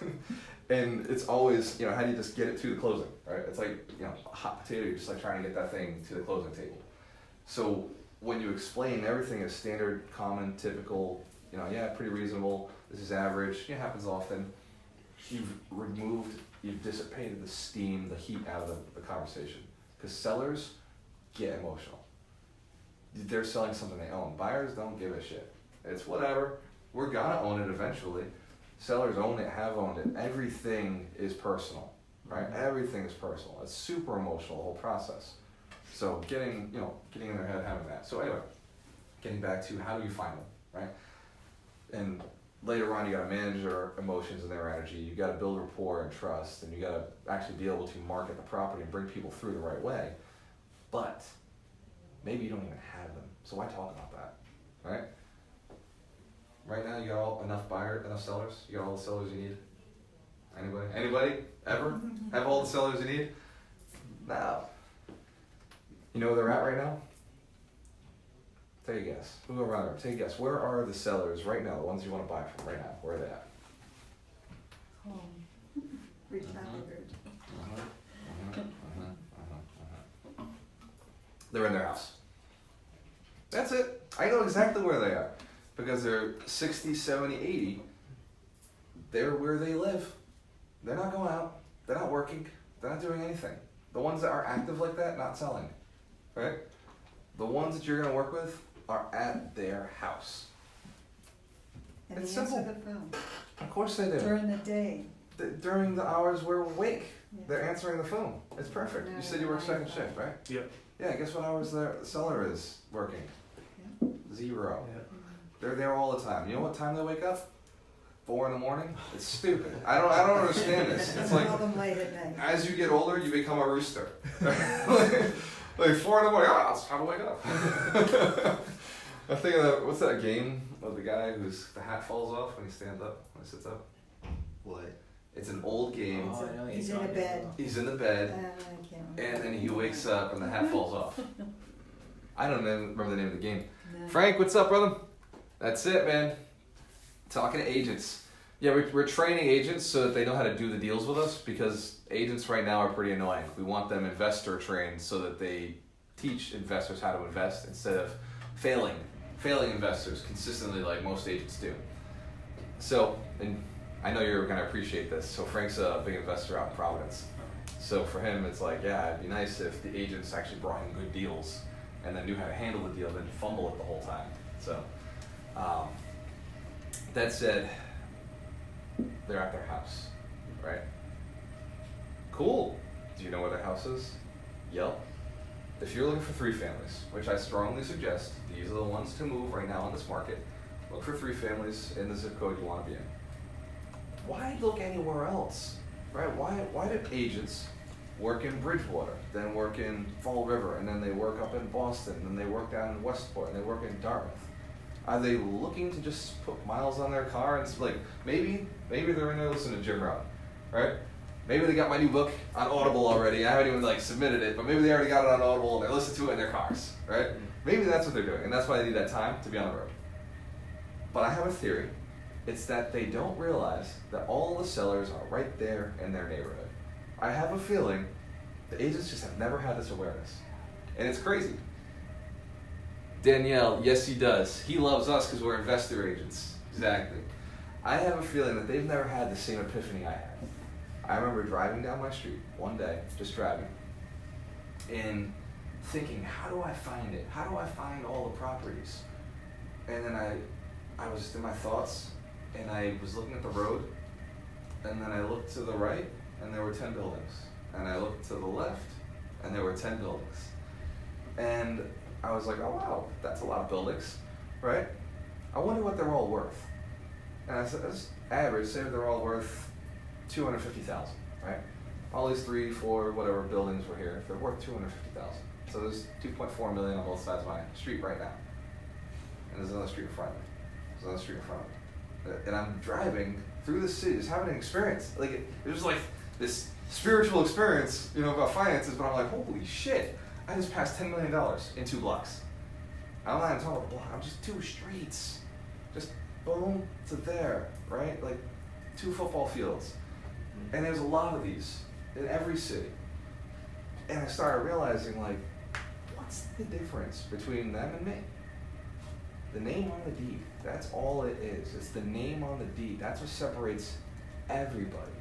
And it's always, how do you just get it to the closing, right? It's like, a hot potato, you're just like trying to get that thing to the closing table. So when you explain everything as standard, common, typical, pretty reasonable, this is average, it happens often, you've dissipated the steam, the heat out of the conversation. Because sellers get emotional. They're selling something they own. Buyers don't give a shit. It's whatever. We're gonna own it eventually. Sellers own it, have owned it. Everything is personal, right? Everything is personal. It's super emotional, the whole process. So getting in their head, having that. So anyway, getting back to how do you find them, right? And later on, you got to manage their emotions and their energy. You got to build rapport and trust, and you got to actually be able to market the property and bring people through the right way. But maybe you don't even have them, so why talk about that, right? Right now, you got enough sellers. You got all the sellers you need. Anybody ever have all the sellers you need? No. You know where they're at right now? Take a guess. We'll go around there. Take a guess. Where are the sellers right now? The ones you want to buy from right now. Where are they at? Home. Retired. They're in their house. That's it. I know exactly where they are. Because they're 60, 70, 80. They're where they live. They're not going out. They're not working. They're not doing anything. The ones that are active like that, not selling. Right? The ones that you're going to work with are at their house. And It's they answer simple. the phone Of course they do. during the day. During the hours we're awake, Yeah. they're answering the phone. It's perfect. You said you work second shift, right? Yep. Yeah, guess what hours the seller is working? Yeah. 0. Yeah. They're there all the time. You know what time they wake up? 4 in the morning? It's stupid. I don't understand this. It's like, Call them late at night. as you get older, you become a rooster. like 4 in the morning, that's time to wake up. I think of that, what's that game of the guy the hat falls off when he stands up, when he sits up? What? It's an old game. Oh, I know what He's you're in a talking bed. about. He's in the bed, I can't remember. and then he wakes up and the hat falls off. I don't even remember the name of the game. No. Frank, what's up, brother? That's it, man. Talking to agents. Yeah, we're training agents so that they know how to do the deals with us, because agents right now are pretty annoying. We want them investor trained so that they teach investors how to invest instead of failing investors consistently like most agents do. So, and I know you're going to appreciate this. So Frank's a big investor out in Providence. So for him, it's like, yeah, it'd be nice if the agents actually brought in good deals and then knew how to handle the deal, then fumble it the whole time. So, that said, they're at their house, right? Cool. Do you know where their house is? Yep. If you're looking for 3 families, which I strongly suggest, these are the ones to move right now in this market. Look for 3 families in the zip code you want to be in. Why look anywhere else, right? Why do agents work in Bridgewater, then work in Fall River, and then they work up in Boston, and then they work down in Westport, and they work in Dartmouth? Are they looking to just put miles on their car and it's like, maybe they're in there listening to Jim Rohn, right? Maybe they got my new book on Audible already. I haven't even like submitted it, but maybe they already got it on Audible and they listen to it in their cars, right? Maybe that's what they're doing, and that's why they need that time to be on the road. But I have a theory. It's that they don't realize that all the sellers are right there in their neighborhood. I have a feeling the agents just have never had this awareness. And it's crazy. Danielle, yes he does. He loves us because we're investor agents. Exactly. I have a feeling that they've never had the same epiphany I had. I remember driving down my street one day, just driving, and thinking, how do I find it? How do I find all the properties? And then I was in my thoughts, and I was looking at the road, and then I looked to the right, and there were 10 buildings. And I looked to the left, and there were 10 buildings. And I was like, oh wow, that's a lot of buildings, right? I wonder what they're all worth. And I said, that's average, say they're all worth $250,000, right? All these 3, 4, whatever buildings were here, they're worth $250,000. So there's $2.4 million on both sides of my street right now. And there's another street in front of me. There's another street in front of me. And I'm driving through the city, just having an experience. Like, it was like this spiritual experience, about finances, but I'm like, holy shit, I just passed $10 million in 2 blocks. I'm not even talking about a block, I'm just 2 streets. Just boom to there, right? Like 2 football fields. And there's a lot of these in every city. And I started realizing, like, what's the difference between them and me? The name on the deed, that's all it is. It's the name on the deed. That's what separates everybody.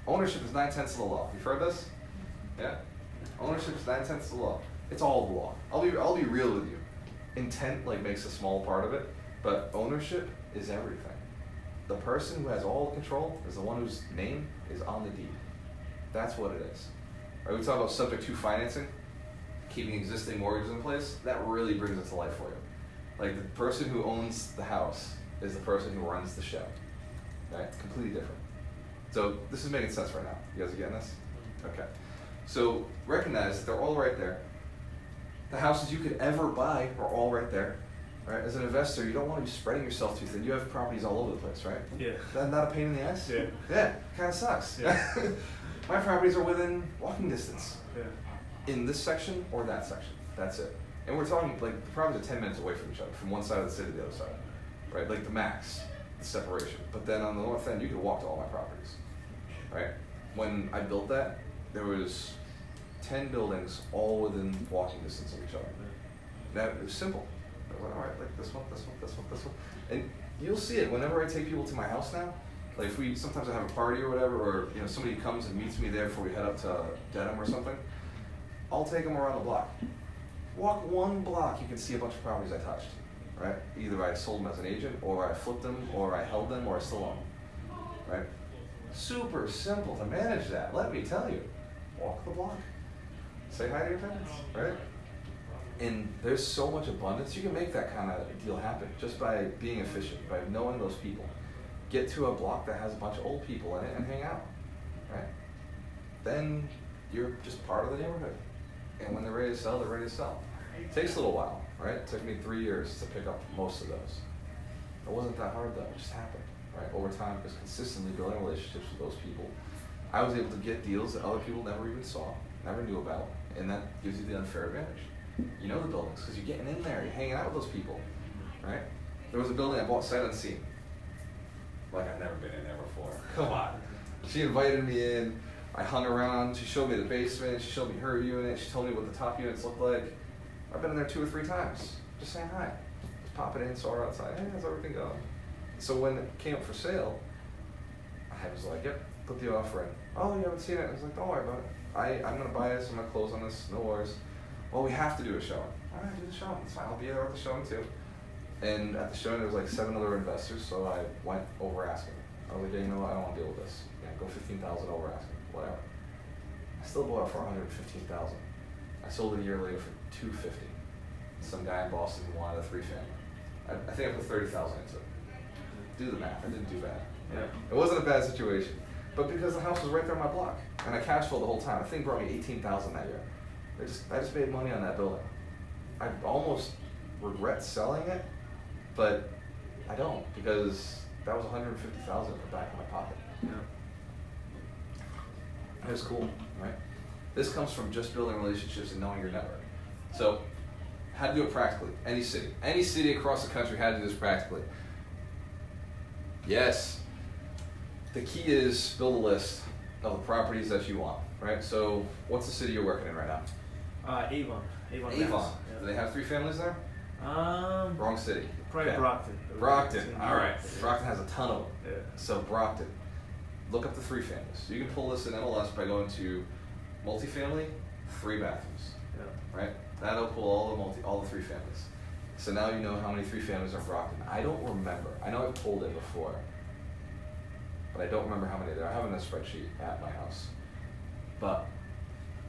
Ownership is 9/10 of the law. You've heard this? Yeah? Ownership is 9/10 of the law. It's all the law. I'll be real with you. Intent makes a small part of it, but ownership is everything. The person who has all the control is the one whose name is on the deed. That's what it is. Right, we talk about subject to financing, keeping existing mortgages in place. That really brings it to life for you. Like, the person who owns the house is the person who runs the show. Right? Completely different. So this is making sense right now. You guys are getting this? Okay. So recognize that they're all right there. The houses you could ever buy are all right there. Right? As an investor, you don't want to be spreading yourself too thin. You have properties all over the place, right? Yeah. That's not a pain in the ass? Yeah. Yeah, kind of sucks. Yeah. My properties are within walking distance. Yeah. In this section or that section. That's it. And we're talking, the properties are 10 minutes away from each other, from one side of the city to the other side. Right? Like the max, the separation. But then on the north end, you could walk to all my properties. Right? When I built that, there was 10 buildings all within walking distance of each other. That it was simple. I went, all right, this one, this one, this one, this one. And you'll see it whenever I take people to my house now. Like, sometimes I have a party or whatever, or somebody comes and meets me there before we head up to Dedham or something. I'll take them around the block. Walk 1 block, you can see a bunch of properties I touched, right? Either I sold them as an agent, or I flipped them, or I held them, or I still own them, right? Super simple to manage that, let me tell you. Walk the block. Say hi to your parents, right? And there's so much abundance, you can make that kind of deal happen just by being efficient, by knowing those people. Get to a block that has a bunch of old people in it and hang out, right? Then you're just part of the neighborhood. And when they're ready to sell, they're ready to sell. It takes a little while, right? It took me 3 years to pick up most of those. It wasn't that hard though, it just happened, right? Over time, just consistently building relationships with those people. I was able to get deals that other people never even saw, never knew about, and that gives you the unfair advantage. You know the buildings, because you're getting in there, you're hanging out with those people, right? There was a building I bought sight unseen. like I've never been in there before. Come on. She invited me in. I hung around. She showed me the basement. She showed me her unit. She told me what the top units look like. I've been in there 2 or 3 times, just saying hi. Just popping in, saw her outside. Hey, how's everything going? So when it came up for sale, I was like, yep, put the offer in. Oh, you haven't seen it? I was like, don't worry about it. I'm going to buy this. I'm going to close on this. No worries. Well, we have to do a showing. All right, do the showing. It's fine. I'll be there at the showing too. And at the showing, there was like 7 other investors, so I went over asking. I was like, yeah, you know what? I don't want to deal with this. Yeah, go 15,000 over asking. Whatever. I still bought it for 115,000. I sold it a year later for 250. Some guy in Boston wanted a 3-family. I think I put 30,000 into it. Do the math. I didn't do bad. Yeah. It wasn't a bad situation, but because the house was right there on my block, and I cash flowed the whole time. I think it brought me 18,000 that year. I just made money on that building. I almost regret selling it, but I don't, because that was 150,000 put back in my pocket. Yeah. It was cool, right? This comes from just building relationships and knowing your network. So, how to do it practically? Any city across the country, how to do this practically? Yes. The key is build a list of the properties that you want, right? So, what's the city you're working in right now? Avon. Avon. Avon. Mass. Do they have 3 families there? Wrong city. Probably Okay. Brockton. Brockton. All right. Yeah. Brockton has a ton of them. Yeah. So Brockton, look up the 3 families. You can pull this in MLS by going to multifamily, 3 bathrooms, Yeah. right? That'll pull all the 3 families. So now you know how many 3 families are in Brockton. I don't remember. I know I've pulled it before, but I don't remember how many there are. I have it in a spreadsheet at my house. But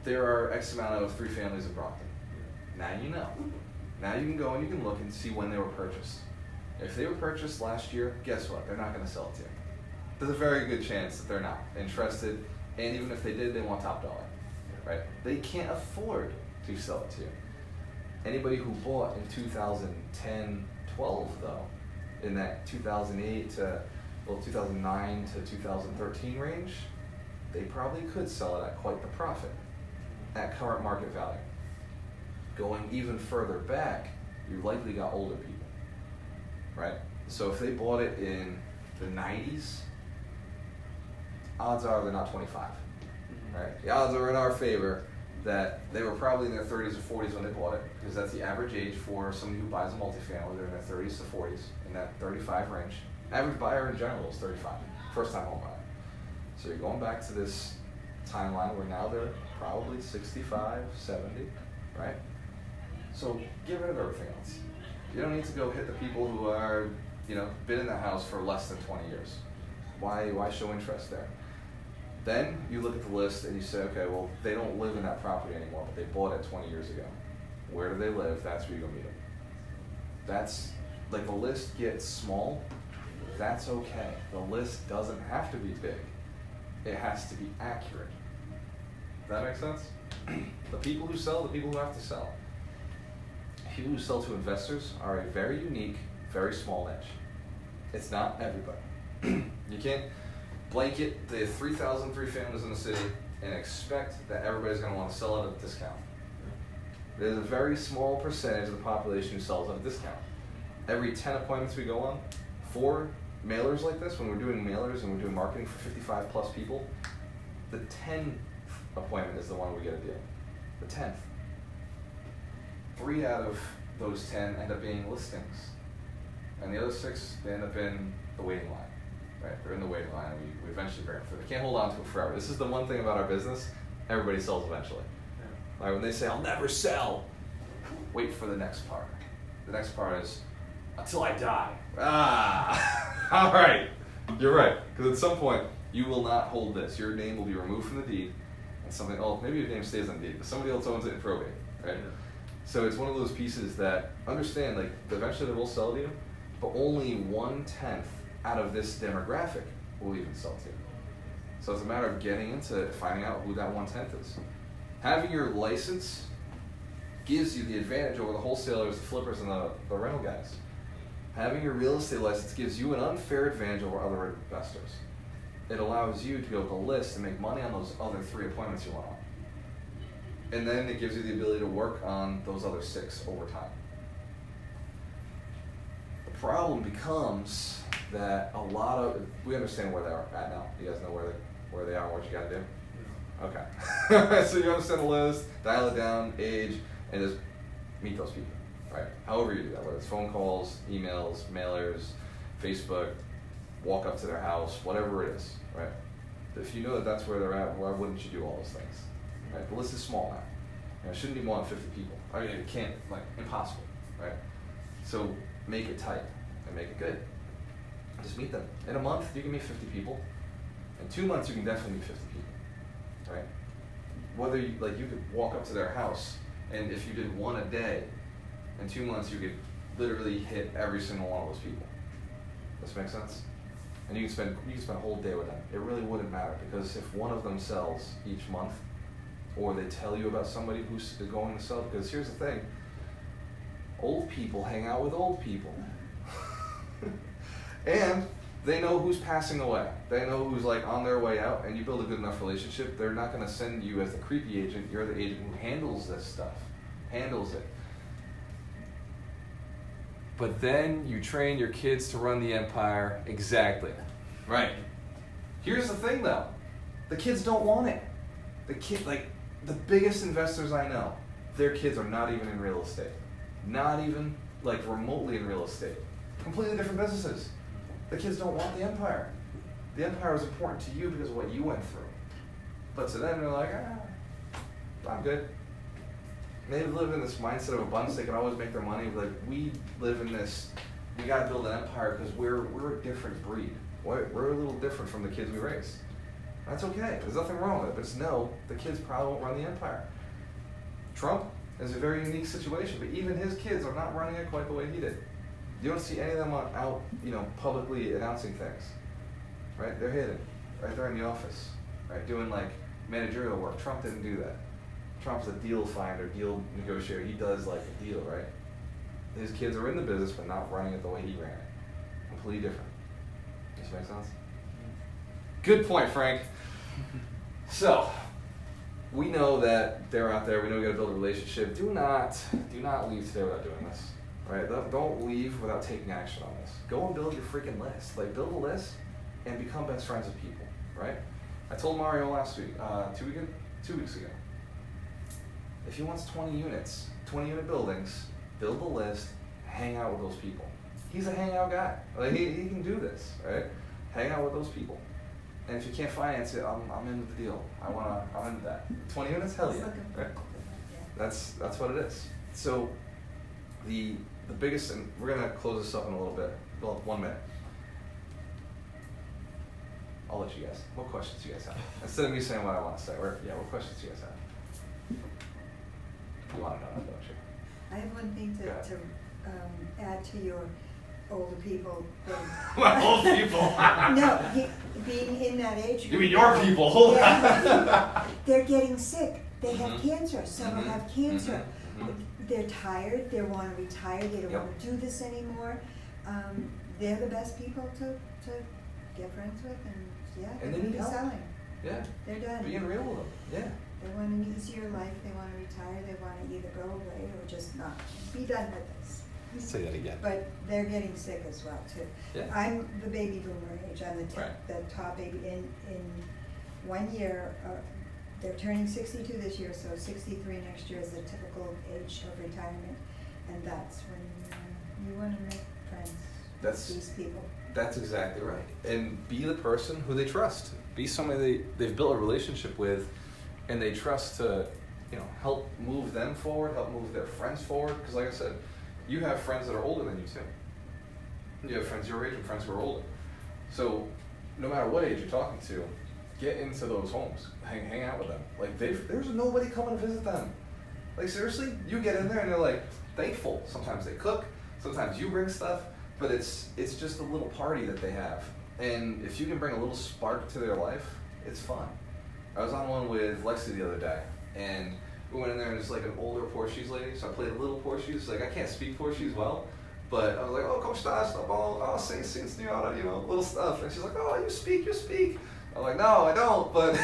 there are X amount of 3 families in Brockton. Now you know. Now you can go and you can look and see when they were purchased. If they were purchased last year, guess what? They're not going to sell it to you. There's a very good chance that they're not interested, and even if they did, they want top dollar, right? They can't afford to sell it to you. Anybody who bought in 2010, 12 though, in that 2008 to 2009 to 2013 range, they probably could sell it at quite the profit at current market value. Going even further back, you likely got older people, right? So if they bought it in the 90s, odds are they're not 25, right? The odds are in our favor that they were probably in their 30s or 40s when they bought it, because that's the average age for somebody who buys a multifamily. They're in their 30s to 40s, in that 35 range. Average buyer in general is 35, first time home buyer. So you're going back to this timeline where now they're probably 65, 70, right? So get rid of everything else. You don't need to go hit the people who are, been in the house for less than 20 years. Why show interest there? Then you look at the list and you say, okay, well, they don't live in that property anymore, but they bought it 20 years ago. Where do they live? That's where you go meet them. That's, like, the list gets small. That's okay. The list doesn't have to be big. It has to be accurate. Does that make sense? The people who sell, the people who have to sell. People who sell to investors are a very unique, very small niche. It's not everybody. You can't blanket the 3,000 3-families in the city and expect that everybody's going to want to sell at a discount. There's a very small percentage of the population who sells at a discount. Every 10 appointments we go on, 4 mailers like this, when we're doing mailers and we're doing marketing for 55 plus people, the 10th appointment is the one we get a deal. The 10th. 3 out of those 10 end up being listings. And the other 6, they end up in the waiting line. Right? They're in the waiting line and we eventually bring them through. They can't hold on to it forever. This is the one thing about our business, everybody sells eventually. Like when they say, I'll never sell, wait for the next part. The next part is, until I die. All right. You're right. Because at some point, you will not hold this. Your name will be removed from the deed, and something, maybe your name stays on the deed, but somebody else owns it in probate, right? Yeah. So it's one of those pieces that, understand, like, eventually they will sell to you, but only 1/10 out of this demographic will even sell to you. So it's a matter of getting into finding out who that 1/10 is. Having your license gives you the advantage over the wholesalers, the flippers, and the rental guys. Having your real estate license gives you an unfair advantage over other investors. It allows you to be able to list and make money on those other 3 appointments you want on. And then it gives you the ability to work on those other 6 over time. The problem becomes that a lot of, we understand where they're at now. You guys know where they are and what you got to do? Okay. So you understand the list, dial it down, age, and just meet those people, right? However you do that, whether it's phone calls, emails, mailers, Facebook, walk up to their house, whatever it is, right? If you know that that's where they're at, why wouldn't you do all those things, right? The list is small now. You know, it shouldn't be more than 50 people. I mean, it can't, like, impossible, right? So make it tight and make it good. Just meet them. In a month, you can meet 50 people. In 2 months, you can definitely meet 50 people, right? Whether you, like, you could walk up to their house, and if you did one a day, in 2 months, you could literally hit every single one of those people. Does this make sense? And you can spend a whole day with them. It really wouldn't matter, because if one of them sells each month, or they tell you about somebody who's going to sell, because here's the thing, old people hang out with old people. And they know who's passing away. They know who's like on their way out, and you build a good enough relationship, they're not gonna send you as the creepy agent, you're the agent who handles this stuff, handles it. But then you train your kids to run the empire. Exactly. Right. Here's the thing though, the kids don't want it. Like the biggest investors I know, their kids are not even in real estate. Not even like remotely in real estate. Completely different businesses. The kids don't want the empire. The empire is important to you because of what you went through. But to them, they're like, I'm good. They live in this mindset of abundance. They can always make their money. Like, we live in this, we gotta build an empire because we're a different breed. We're a little different from the kids we raised. That's okay. There's nothing wrong with it. But just know, the kids probably won't run the empire. Trump is a very unique situation, but even his kids are not running it quite the way he did. You don't see any of them out, publicly announcing things, right? They're hidden, right there in the office, right? Doing like managerial work. Trump didn't do that. Trump's a deal finder, deal negotiator. He does like a deal, right? His kids are in the business, but not running it the way he ran it. Completely different. Does that make sense? Good point, Frank. So, we know that they're out there. We know we got to build a relationship. Do not leave today without doing this. Right? Don't leave without taking action on this. Go and build your freaking list. Like, build a list and become best friends with people, right? I told Mario last week, 2 weeks ago, if he wants 20 units, 20 unit buildings, build a list, hang out with those people. He's a hangout guy. Like, he can do this, right? Hang out with those people. And if you can't finance it, I'm into the deal. I'm into that. 20 units, hell yeah, right? That's what it is. So the biggest, and we're gonna close this up in a little bit. Well, 1 minute. I'll let you guys. What questions do you guys have? Instead of me saying what I want to say, what questions do you guys have? You want to know, don't you? I have one thing to add to your older people thing. My old people. No, being in that age group. You mean your people? Yeah. They're getting sick. They have cancer. Some have cancer. They're tired. They want to retire. They don't want to do this anymore. They're the best people to get friends with, and And they're they going to need be help. selling. Yeah. They're done. Being real with them. Yeah. They want an easier life. They want to retire. They want to either go away or just not be done with this. Say that again. But they're getting sick as well too. Yeah. I'm the baby boomer age. I'm the top baby. In 1 year, they're turning 62 this year, so 63 next year is the typical age of retirement, and that's when you want to make friends with these people. That's exactly right. And be the person who they trust. Be somebody they've built a relationship with, and they trust to, help move them forward, help move their friends forward. Because like I said, you have friends that are older than you too. You have friends your age and friends who are older. So no matter what age you're talking to, get into those homes, hang out with them. Like there's nobody coming to visit them. Like seriously, you get in there and they're like thankful. Sometimes they cook, sometimes you bring stuff, but it's just a little party that they have. And if you can bring a little spark to their life, it's fun. I was on one with Lexi the other day, and we went in there and it's like an older Portuguese lady, so I played a little Portuguese. Like I can't speak Portuguese well, but I was like, oh, como estás? Oh, sim, senhora, little stuff. And she's like, oh, you speak. I'm like, no, I don't, but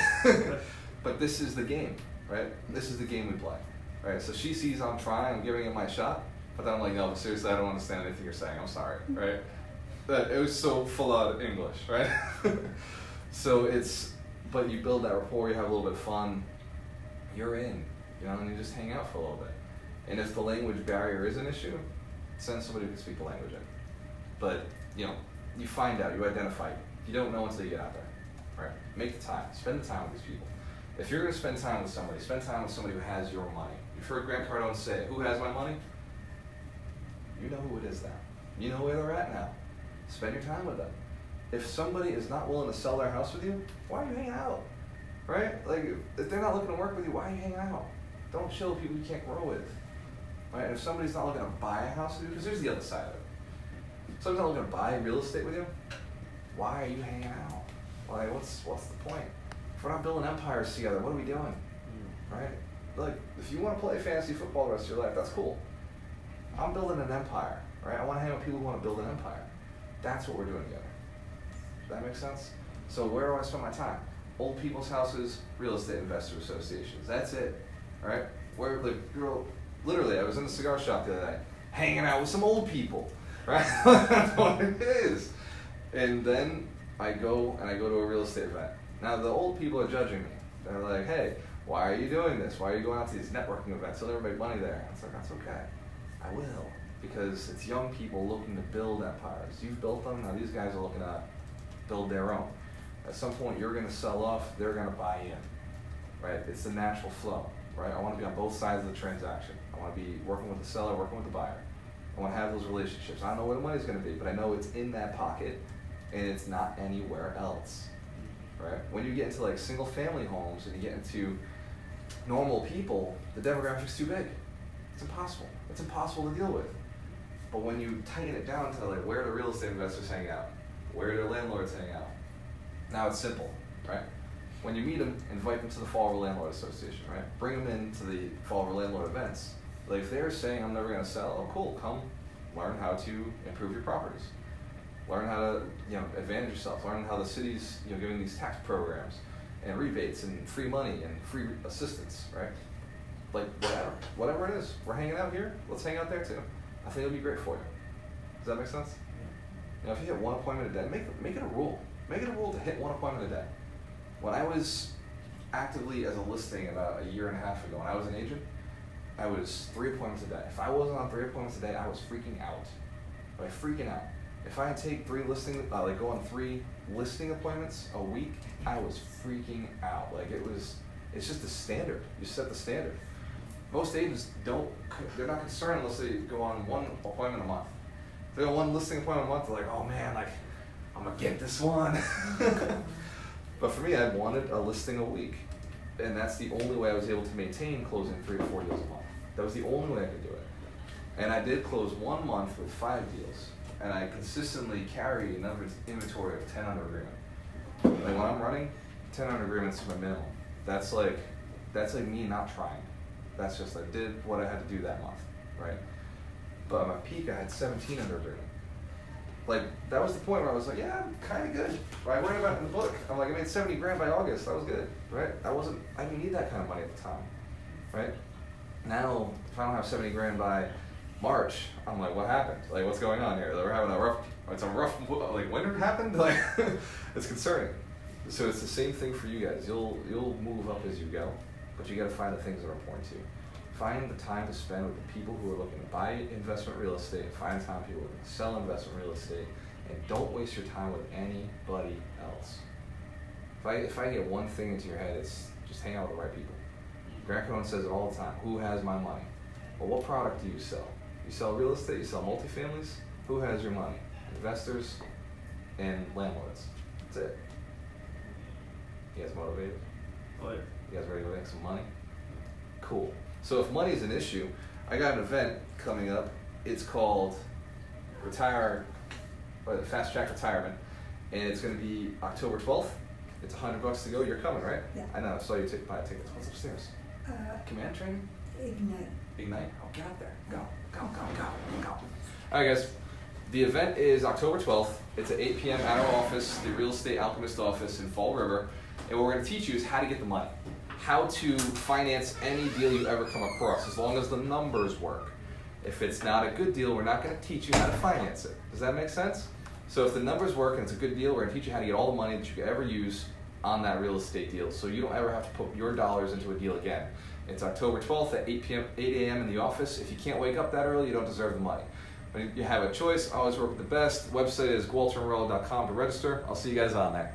but this is the game, right? This is the game we play, right? So she sees I'm trying, I'm giving it my shot, but then I'm like, no, but seriously, I don't understand anything you're saying. I'm sorry, right? That it was so full out English, right? So but you build that rapport, you have a little bit of fun, you're in, and you just hang out for a little bit. And if the language barrier is an issue, send somebody who can speak the language in. But, you find out, you identify. You don't know until you get out there, right? Make the time, spend the time with these people. If you're gonna spend time with somebody who has your money. You've heard Grant Cardone say, who has my money? You know who it is now. You know where they're at now. Spend your time with them. If somebody is not willing to sell their house with you, why are you hanging out? Right? Like, if they're not looking to work with you, why are you hanging out? Don't chill with people you can't grow with. Right? And if somebody's not looking to buy a house with you, because here's the other side of it. If somebody's not looking to buy real estate with you, why are you hanging out? Like, what's the point? If we're not building empires together, what are we doing? Right? Like, if you want to play fantasy football the rest of your life, that's cool. I'm building an empire, right? I want to hang out with people who want to build an empire. That's what we're doing together. Does that make sense? So where do I spend my time? Old people's houses, real estate investor associations. That's it, right? Literally, I was in the cigar shop the other day, hanging out with some old people, right? That's what it is. And then I go to a real estate event. Now the old people are judging me. They're like, hey, why are you doing this? Why are you going out to these networking events? You'll never make money there. It's like, that's okay. I will. Because it's young people looking to build empires. You've built them, now these guys are looking to build their own. At some point you're gonna sell off, they're gonna buy in, right? It's the natural flow, right? I wanna be on both sides of the transaction. I wanna be working with the seller, working with the buyer. I wanna have those relationships. I don't know where the money's gonna be, but I know it's in that pocket and it's not anywhere else, right? When you get into like single family homes and you get into normal people, the demographic's too big. It's impossible. It's impossible to deal with. But when you tighten it down to like where do real estate investors hang out, where do landlords hang out, now it's simple, right? When you meet them, invite them to the Fall River Landlord Association, right? Bring them into the Fall River Landlord events. Like if they're saying I'm never gonna sell, oh cool, come learn how to improve your properties. Learn how to advantage yourself. Learn how the city's giving these tax programs and rebates and free money and free assistance, right? Like whatever it is. We're hanging out here, let's hang out there too. I think it'll be great for you. Does that make sense? If you hit one appointment a day, make it a rule. Make it a rule to hit one appointment a day. When I was actively as a listing about a year and a half ago, when I was an agent, I was 3 appointments a day. If I wasn't on 3 appointments a day, I was freaking out. Like freaking out. If I had to take 3 go on 3 listing appointments a week, I was freaking out. Like it's just the standard. You set the standard. Most agents they're not concerned unless they go on 1 appointment a month. If they go 1 listing appointment a month, they're like, oh man, like, I'm gonna get this one. But for me, I wanted a listing a week. And that's the only way I was able to maintain closing 3 or 4 deals a month. That was the only way I could do it. And I did close 1 month with 5 deals. And I consistently carry an inventory of 10 under agreement. Like when I'm running, 10 under agreements is my minimum. That's like me not trying. That's just I did what I had to do that month, right? But at my peak, I had 17 under agreement. Like that was the point where I was like, yeah, I'm kind of good. I wrote about it in the book. I'm like, I made 70 grand by August. That was good, right? I didn't need that kind of money at the time, right? Now, if I don't have 70 grand by March, I'm like, what happened? Like, what's going on here? We're having a rough winter happened? Like, it's concerning. So it's the same thing for you guys. You'll move up as you go, but you got to find the things that are important to you. Find the time to spend with the people who are looking to buy investment real estate. Find the time with people who are looking to sell investment real estate, and don't waste your time with anybody else. If I get one thing into your head, it's just hang out with the right people. Grant Cardone says it all the time. Who has my money? Well, what product do you sell? You sell real estate, you sell multifamilies. Who has your money? Investors and landlords. That's it. You guys motivated? Oh, yeah. You guys ready to make some money? Cool. So if money is an issue, I got an event coming up. It's called Fast Track Retirement, and it's going to be October 12th. It's $100 to go. You're coming, right? Yeah. I know. I saw you buy tickets. What's upstairs? Command training? Ignite. Oh, get out there. Go. All right, guys. The event is October 12th. It's at 8 p.m. at our office, the Real Estate Alchemist office in Fall River. And what we're going to teach you is how to get the money. How to finance any deal you ever come across, as long as the numbers work. If it's not a good deal, we're not going to teach you how to finance it. Does that make sense? So if the numbers work and it's a good deal, we're gonna teach you how to get all the money that you could ever use on that real estate deal, so you don't ever have to put your dollars into a deal again. It's October 12th at 8 a.m. in the office. If you can't wake up that early, you don't deserve the money. But you have a choice. Always work with the best. The website is gualteranmarelo.com to register. I'll see you guys on there.